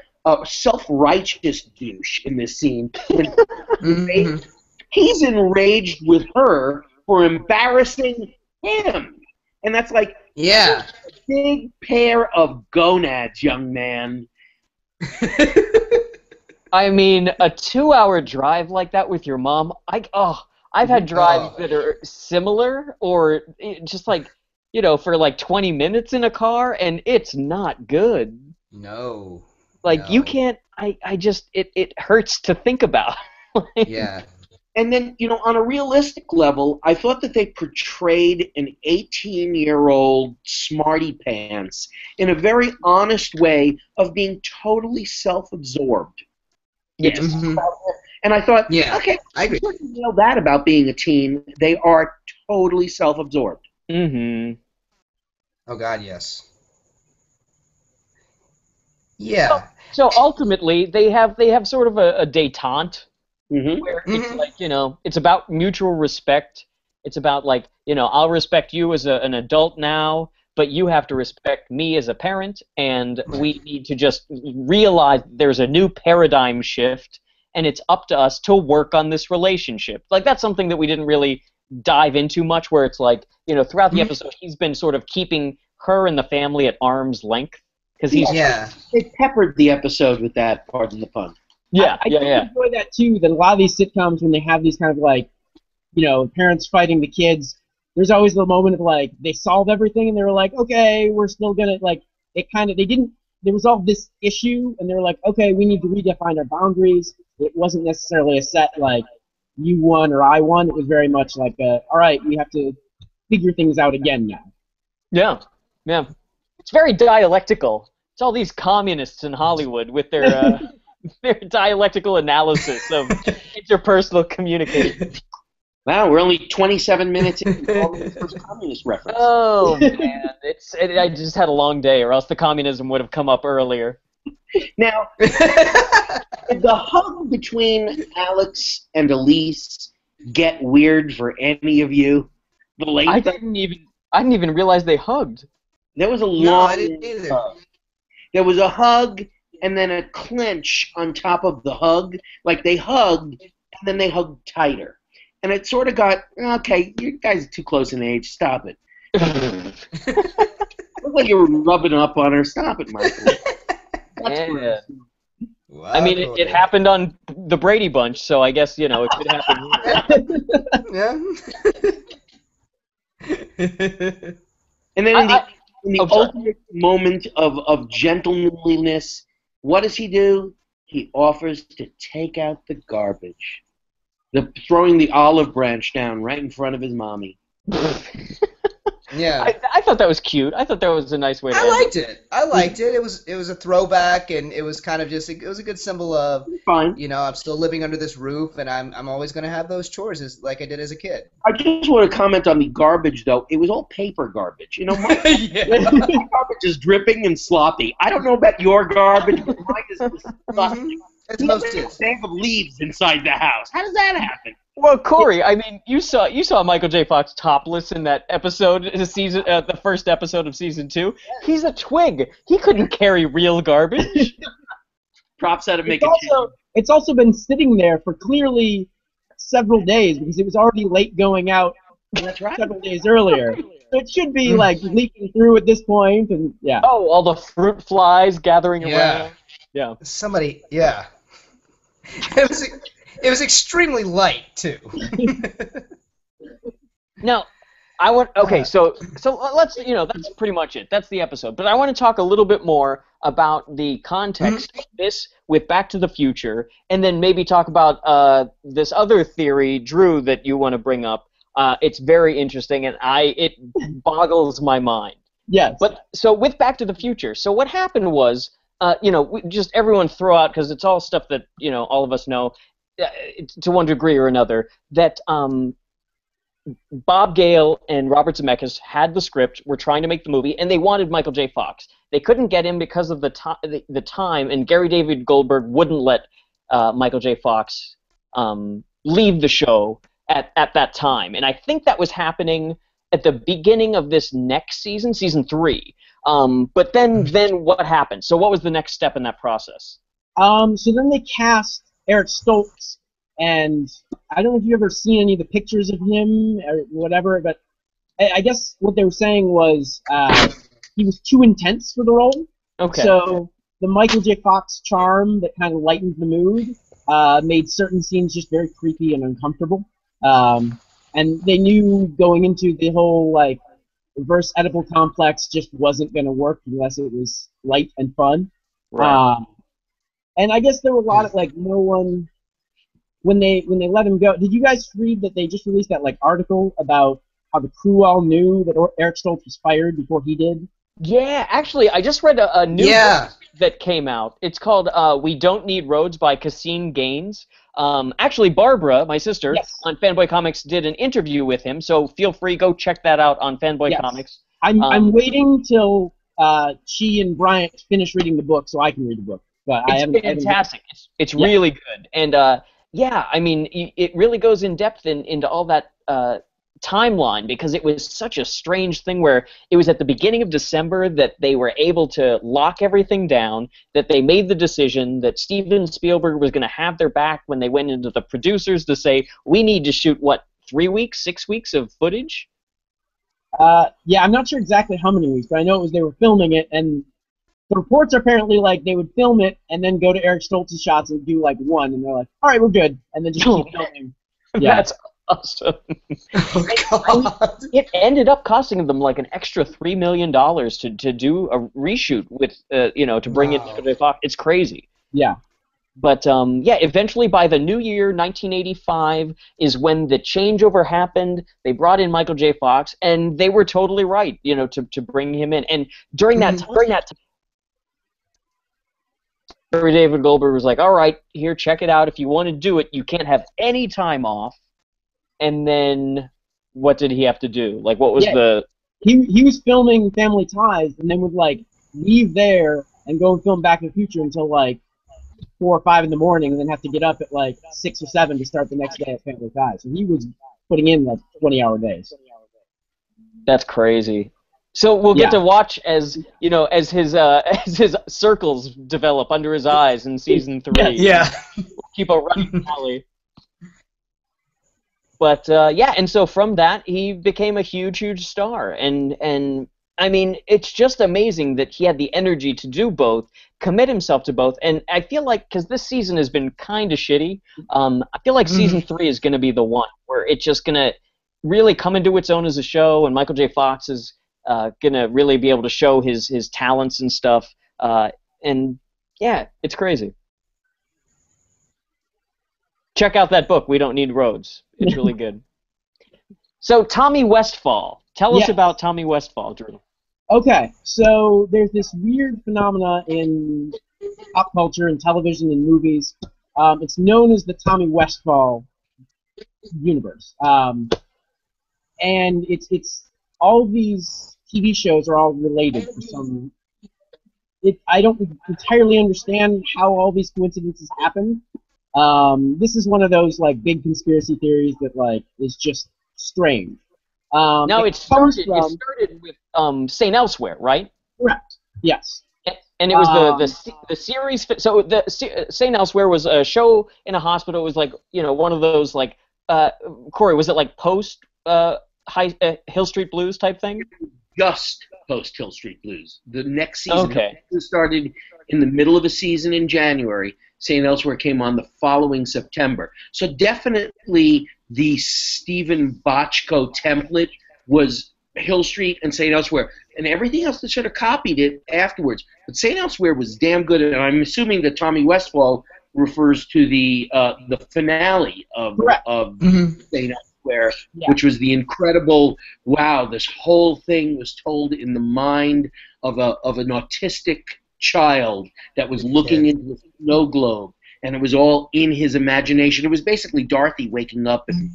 self-righteous douche in this scene. He's enraged with her for embarrassing him, and that's like
Yeah.
a big pair of gonads, young man.
I mean, a 2-hour drive like that with your mom, I've had drives that are similar or just like, you know, for like 20 minutes in a car, and it's not good.
No.
Like,
No.
you can't, it hurts to think about.
Yeah.
And then, on a realistic level, I thought that they portrayed an 18-year-old smarty pants in a very honest way of being totally self-absorbed.
Yes.
Mhm.
And I thought,
Yeah,
okay,
I agree.
you can nail that about being a teen. They are totally self-absorbed.
Mm-hmm.
Oh God, yes. Yeah.
So ultimately, they have sort of a détente
Mm-hmm.
where it's like, you know, it's about mutual respect. It's about like, you know, I'll respect you as an adult now, but you have to respect me as a parent, and we need to just realize there's a new paradigm shift, and it's up to us to work on this relationship. Like, that's something that we didn't really dive into much, where it's like, you know, throughout the episode, he's been sort of keeping her and the family at arm's length, because he's...
Yeah.
They peppered the episode with that, pardon the pun.
Yeah,
I enjoy that too. That a lot of these sitcoms, when they have these kind of like, you know, parents fighting the kids, there's always the moment of like they solve everything and they were like, okay, we're still gonna like they resolved this issue and they were like, okay, we need to redefine our boundaries. It wasn't necessarily a set like you won or I won. It was very much like, all right, we have to figure things out again now.
Yeah, yeah. It's very dialectical. It's all these communists in Hollywood with their their dialectical analysis of interpersonal communication.
Wow, we're only 27 minutes into all the first communist reference.
Oh man, I just had a long day, or else the communism would have come up earlier.
Now, did the hug between Alex and Elise get weird for any of you? The late
I didn't even realize they hugged.
There was a long
No, I didn't either.
hug. There was a hug and then a clench on top of the hug. Like they hugged and then they hugged tighter. And it sort of got, okay, you guys are too close in age. Stop it. Looked like you were rubbing up on her. Stop it, Michael. That's gross.
Wow,
I mean, it happened on the Brady Bunch, so I guess, you know, it could happen here.
Yeah.
And then in the
oh, sorry.
ultimate moment of gentlemanliness, what does he do? He offers to take out the garbage. Throwing the olive branch down right in front of his mommy.
Yeah.
I thought that was cute. I thought that was a nice way to
I
end
liked it. I liked it. It was a throwback, and it was kind of just it was a good symbol of,
Fine.
you know, I'm still living under this roof, and I'm always gonna have those chores like I did as a kid.
I just want to comment on the garbage, though. It was all paper garbage. You know, my garbage is dripping and sloppy. I don't know about your garbage, but mine is disgusting.
It's most is.
Bag of leaves inside the house. How does that happen?
Well, Corey, I mean, you saw Michael J. Fox topless in that episode, the first episode of season 2. He's a twig. He couldn't carry real garbage.
Props how to make
It's also been sitting there for clearly several days because it was already late going out.
That's right.
Several days earlier. So it should be like leaking through at this point, and yeah.
Oh, all the fruit flies gathering around. Yeah.
Somebody, yeah. It was extremely light too.
Now, so let's, you know, that's pretty much it. That's the episode. But I want to talk a little bit more about the context of this with Back to the Future, and then maybe talk about this other theory, Drew, that you want to bring up. It's very interesting, and it boggles my mind.
Yes.
But so with Back to the Future, so what happened was, you know, just everyone throw out, because it's all stuff that, you know, all of us know. to one degree or another, that Bob Gale and Robert Zemeckis had the script, were trying to make the movie, and they wanted Michael J. Fox. They couldn't get him because of the time, and Gary David Goldberg wouldn't let Michael J. Fox leave the show at that time. And I think that was happening at the beginning of this next season, season 3. But then what happened? So what was the next step in that process?
So then they cast Eric Stoltz, and I don't know if you've ever seen any of the pictures of him or whatever, but I guess what they were saying was he was too intense for the role.
Okay.
So the Michael J. Fox charm that kind of lightened the mood made certain scenes just very creepy and uncomfortable. And they knew going into the whole like reverse Oedipal complex just wasn't going to work unless it was light and fun.
Right.
And I guess there were a lot of like no one when they let him go. Did you guys read that they just released that like article about how the crew all knew that Eric Stoltz was fired before he did?
Yeah, actually, I just read a new book that came out. It's called "We Don't Need Roads" by Cassine Gaines. Actually, Barbara, my sister, on Fanboy Comics, did an interview with him. So feel free, go check that out on Fanboy Comics.
I'm waiting till she and Bryant finish reading the book so I can read the book. But
it's fantastic. It's really good. And yeah, I mean, it really goes in depth into all that timeline, because it was such a strange thing where it was at the beginning of December that they were able to lock everything down, that they made the decision that Steven Spielberg was going to have their back when they went into the producers to say, we need to shoot, 3 weeks, 6 weeks of footage?
Yeah, I'm not sure exactly how many weeks, but I know it was they were filming it, and the reports are apparently like they would film it and then go to Eric Stoltz's shots and do like one, and they're like, all right, we're good, and then just keep filming. Yeah.
That's awesome.
Oh, God.
It ended up costing them like an extra $3 million to do a reshoot with, to bring in Michael J. Fox. It's crazy.
Yeah.
But yeah, eventually by the new year, 1985, is when the changeover happened. They brought in Michael J. Fox, and they were totally right, to bring him in. And during that time, David Goldberg was like, all right, here, check it out. If you want to do it, you can't have any time off. And then what did he have to do? Like, what was the...
He was filming Family Ties, and then would, like, leave there and go and film Back in the Future until, like, 4 or 5 in the morning, and then have to get up at, like, 6 or 7 to start the next day at Family Ties. So he was putting in, like, 20-hour days.
That's crazy. So we'll get to watch as his circles develop under his eyes in season 3.
Yeah.
We'll keep a running tally. But and so from that he became a huge star, and I mean, it's just amazing that he had the energy to do both, commit himself to both, and I feel like, because this season has been kind of shitty, I feel like season 3 is going to be the one where it's just going to really come into its own as a show, and Michael J. Fox is going to really be able to show his talents and stuff, and yeah, it's crazy. Check out that book, We Don't Need Roads. It's really good. So, Tommy Westphall. Tell us about Tommy Westphall, Drew.
Okay, so there's this weird phenomena in pop culture and television and movies. It's known as the Tommy Westphall universe. And it's all these TV shows are all related for some... I don't entirely understand how all these coincidences happen. This is one of those like big conspiracy theories that like is just strange.
No, it started with St. Elsewhere, right?
Correct. Yes.
And it was the series. So the St. Elsewhere was a show in a hospital. It was like one of those like Corey, was it like post Hill Street Blues type thing?
Just post Hill Street Blues. The next season started in the middle of a season in January. St. Elsewhere came on the following September. So definitely the Stephen Bochco template was Hill Street and St. Elsewhere, and everything else that sort of copied it afterwards. But St. Elsewhere was damn good, and I'm assuming that Tommy Westphall refers to the finale of St. Elsewhere, which was the incredible, wow, this whole thing was told in the mind of an autistic child that was looking into a snow globe, and it was all in his imagination. It was basically Dorothy waking up and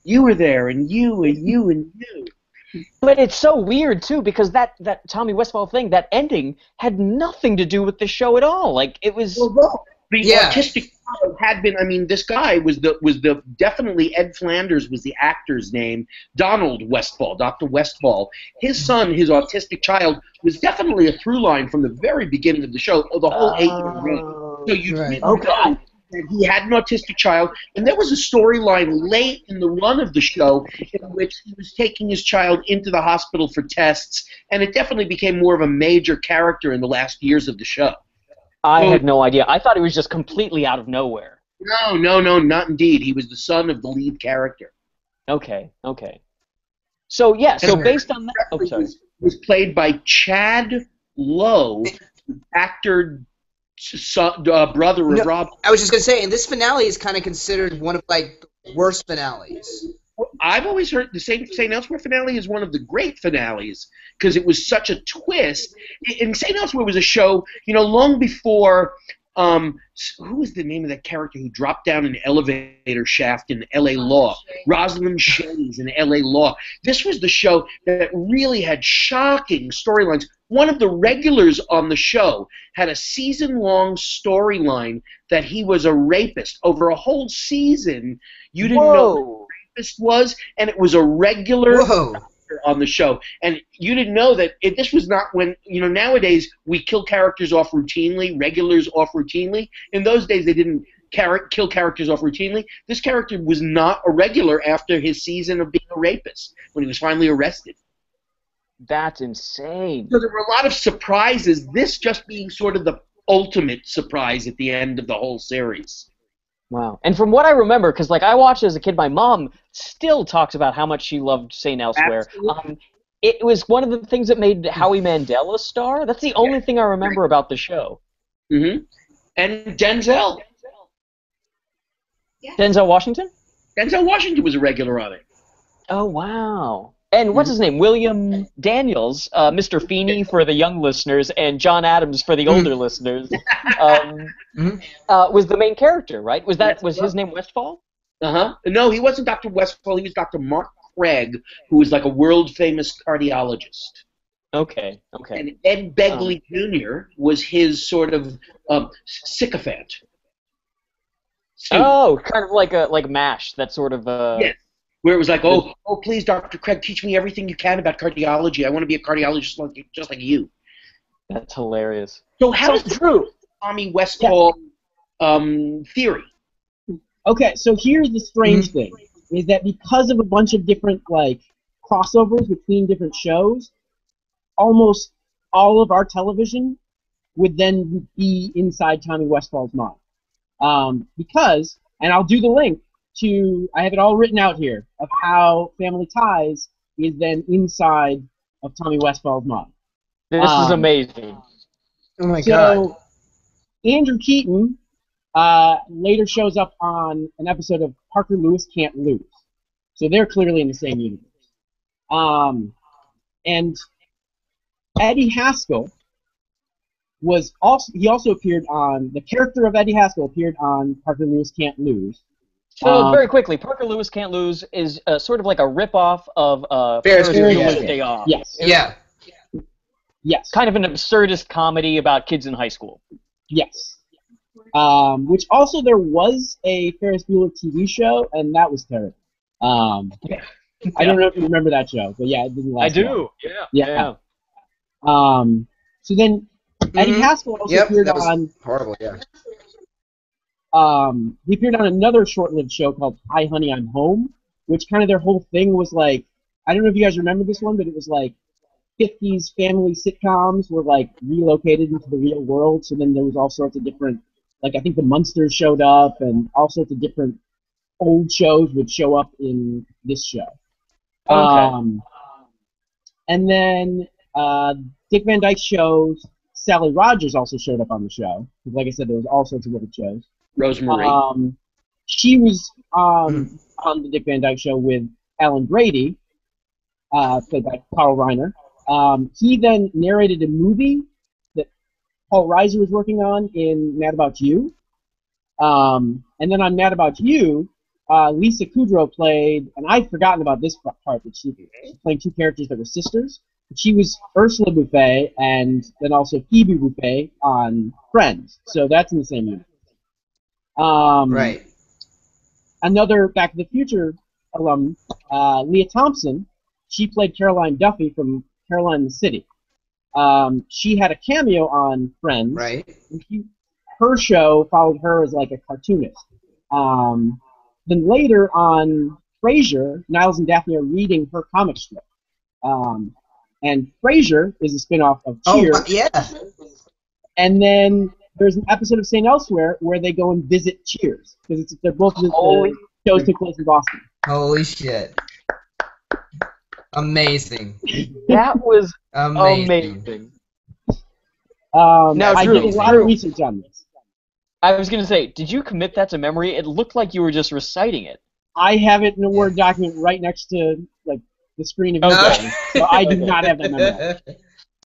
you were there, and you, and you, and you.
But it's so weird too because that Tommy Westphal thing, that ending, had nothing to do with the show at all. Like it was.
Well, no. The artistic child had been. I mean, this guy was the definitely Ed Flanders was the actor's name. Donald Westphal, Dr. Westphal. His son, his autistic child, was definitely a through line from the very beginning of the show, or the whole 8-year run. So you didn't know that he had an autistic child, and there was a storyline late in the run of the show in which he was taking his child into the hospital for tests, and it definitely became more of a major character in the last years of the show.
I had no idea. I thought it was just completely out of nowhere.
No, not indeed. He was the son of the lead character.
Okay. So yeah, so based on that,
was played by Chad Lowe, actor, brother of Rob.
I was just gonna say, and this finale is kind of considered one of like the worst finales.
I've always heard the St. Elsewhere finale is one of the great finales because it was such a twist. And St. Elsewhere was a show, long before. Who was the name of that character who dropped down an elevator shaft in L.A. Law? Rosalind Shays in L.A. Law. This was the show that really had shocking storylines. One of the regulars on the show had a season-long storyline that he was a rapist. Over a whole season, you didn't know who the rapist was, and it was a regular on the show. And you didn't know that this was not when, nowadays we kill characters off routinely, regulars off routinely. In those days, they didn't kill characters off routinely. This character was not a regular after his season of being a rapist, when he was finally arrested.
That's insane.
So there were a lot of surprises, this just being sort of the ultimate surprise at the end of the whole series.
Wow. And from what I remember, because I watched it as a kid, my mom still talks about how much she loved St. Elsewhere. It was one of the things that made Howie Mandel a star. That's the only thing I remember about the show.
Mm-hmm. And Denzel.
Yeah.
Denzel Washington?
Denzel Washington was a regular on it.
Oh, wow. And what's his name? William Daniels, Mr. Feeney for the young listeners, and John Adams for the older listeners, was the main character, right? Was his name Westphal?
No, he wasn't Dr. Westphal. He was Dr. Mark Craig, who was like a world-famous cardiologist.
Okay.
And Ed Begley Jr. was his sort of sycophant.
Oh, kind of like MASH, that sort of...
Yes. Where it was like, oh, please, Dr. Craig, teach me everything you can about cardiology. I want to be a cardiologist just like you.
That's hilarious.
So how does Tommy Westphal theory?
Okay, so here's the strange thing, is that because of a bunch of different, crossovers between different shows, almost all of our television would then be inside Tommy Westphal's mind. Because, and I'll do the link, I have it all written out here, of how Family Ties is then inside of Tommy Westphal's mind.
This is amazing.
Oh my God.
Andrew Keaton later shows up on an episode of Parker Lewis Can't Lose. So they're clearly in the same universe. And Eddie Haskell he also appeared on, the character of Eddie Haskell appeared on Parker Lewis Can't Lose.
So very quickly, Parker Lewis Can't Lose is sort of like a rip-off of Ferris Bueller's Day Off.
Yes.
Yeah.
Yes.
Kind of an absurdist comedy about kids in high school.
Yes. Which also there was a Ferris Bueller TV show, and that was terrible. I don't know if you remember that show, but yeah, it didn't last long.
I do. Yeah.
So then Eddie Haskell also appeared
that was
on
horrible. Yeah.
He appeared on another short-lived show called Hi, Honey, I'm Home, which kind of their whole thing was I don't know if you guys remember this one, but it was 50s family sitcoms were relocated into the real world, so then there was all sorts of different, I think the Munsters showed up, and all sorts of different old shows would show up in this show.
Okay.
And then Dick Van Dyke shows, Sally Rogers also showed up on the show, because like I said, there was all sorts of different shows.
Rosemary.
She was on the Dick Van Dyke Show with Alan Brady, played by Carl Reiner. He then narrated a movie that Paul Reiser was working on in Mad About You. And then on Mad About You, Lisa Kudrow played, and I'd forgotten about this part, that she played two characters that were sisters. She was Ursula Buffet and then also Phoebe Buffet on Friends. So that's in the same universe.
Right.
Another Back to the Future alum, Leah Thompson, she played Caroline Duffy from Caroline in the City. She had a cameo on Friends.
Right.
Her show followed her as like a cartoonist. Then later on Frasier, Niles and Daphne are reading her comic strip. And Frasier is a spin-off of Cheers.
Oh, yeah.
And then there's an episode of St. Elsewhere where they go and visit Cheers. Because they're both the shows took place in Boston.
Holy shit. Amazing.
That was
amazing.
Now,
I
Drew,
did a lot of research on this.
I was going to say, did you commit that to memory? It looked like you were just reciting it.
I have it in a Word document right next to like the screen of
Okay.
so I do not have that memorized.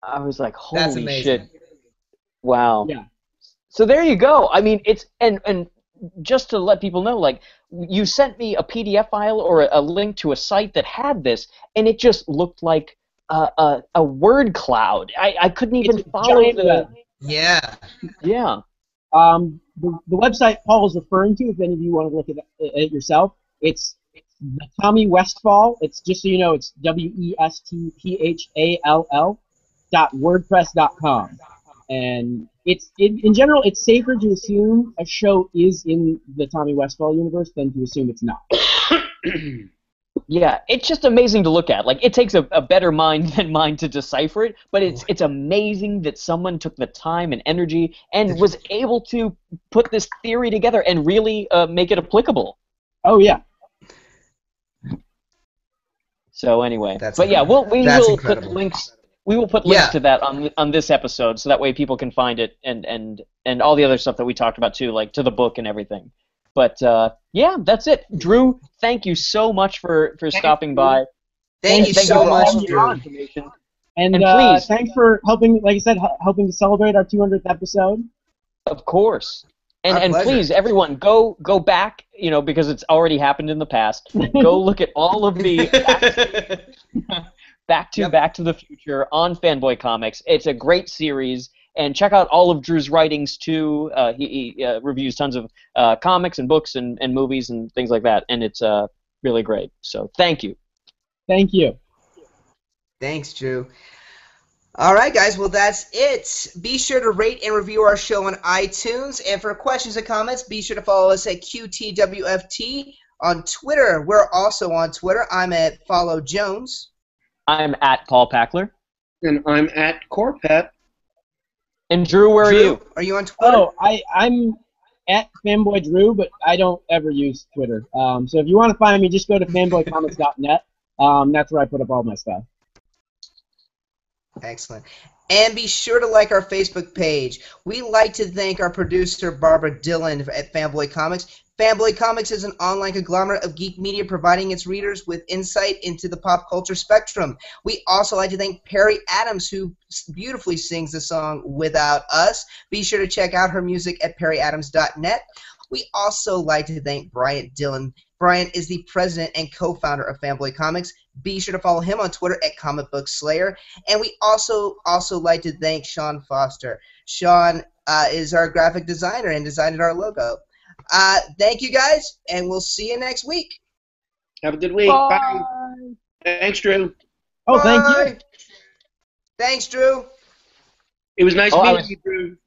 I was like,
That's
holy
amazing.
shit. Wow.
Yeah.
So there you go. I mean, it's and just to let people know, like, you sent me a PDF file or a link to a site that had this, and it just looked like a word cloud. I couldn't even follow the.
Yeah.
Yeah.
The website Paul is referring to, if any of you want to look at it yourself, it's the Tommy Westfall. It's just so you know, it's WESTPHALL.wordpress.com. And it's in general, it's safer to assume a show is in the Tommy Westfall universe than to assume it's not.
Yeah, it's just amazing to look at. Like, it takes a better mind than mine to decipher it, but it's amazing that someone took the time and energy and was able to put this theory together and really make it applicable.
Oh yeah.
So anyway,
That's
but yeah, we will
incredible.
put links. We will put links to that on this episode, so that way people can find it and all the other stuff that we talked about too, like to the book and everything. But yeah, that's it. Drew, thank you so much for stopping by.
Thank you so
for
much,
all of your
Drew.
information.
And
please,
thanks for helping, like I said, helping to celebrate our 200th episode.
Of course.
Our
And
pleasure.
please, everyone, go back, because it's already happened in the past. Go look at all of the Back to the Future on Fanboy Comics. It's a great series, and check out all of Drew's writings too. He reviews tons of comics and books and movies and things like that, and it's really great. So thank you.
Thank you.
Thanks, Drew. All right, guys. Well, that's it. Be sure to rate and review our show on iTunes. And for questions and comments, be sure to follow us at QTWFT on Twitter. We're also on Twitter. I'm at Follow Jones.
I'm at Paul Packler.
And I'm at Corpet.
And Drew, where are you?
Are you on Twitter?
Oh, I'm at Fanboy Drew, but I don't ever use Twitter. So if you want to find me, just go to fanboycomics.net. That's where I put up all my stuff.
Excellent. And be sure to like our Facebook page. We like to thank our producer, Barbara Dillon, at Fanboy Comics. Fanboy Comics is an online conglomerate of geek media providing its readers with insight into the pop culture spectrum. We also like to thank Perry Adams, who beautifully sings the song Without Us. Be sure to check out her music at perryadams.net. We also like to thank Bryant Dillon. Bryant is the president and co-founder of Fanboy Comics. Be sure to follow him on Twitter at Comic Book Slayer. And we also like to thank Sean Foster. Sean is our graphic designer and designed our logo. Thank you, guys, and we'll see you next week.
Have a good week. Bye. Thanks, Drew.
Oh, thank you.
Bye. Thanks, Drew.
It was nice
Oh,
meeting you, Drew.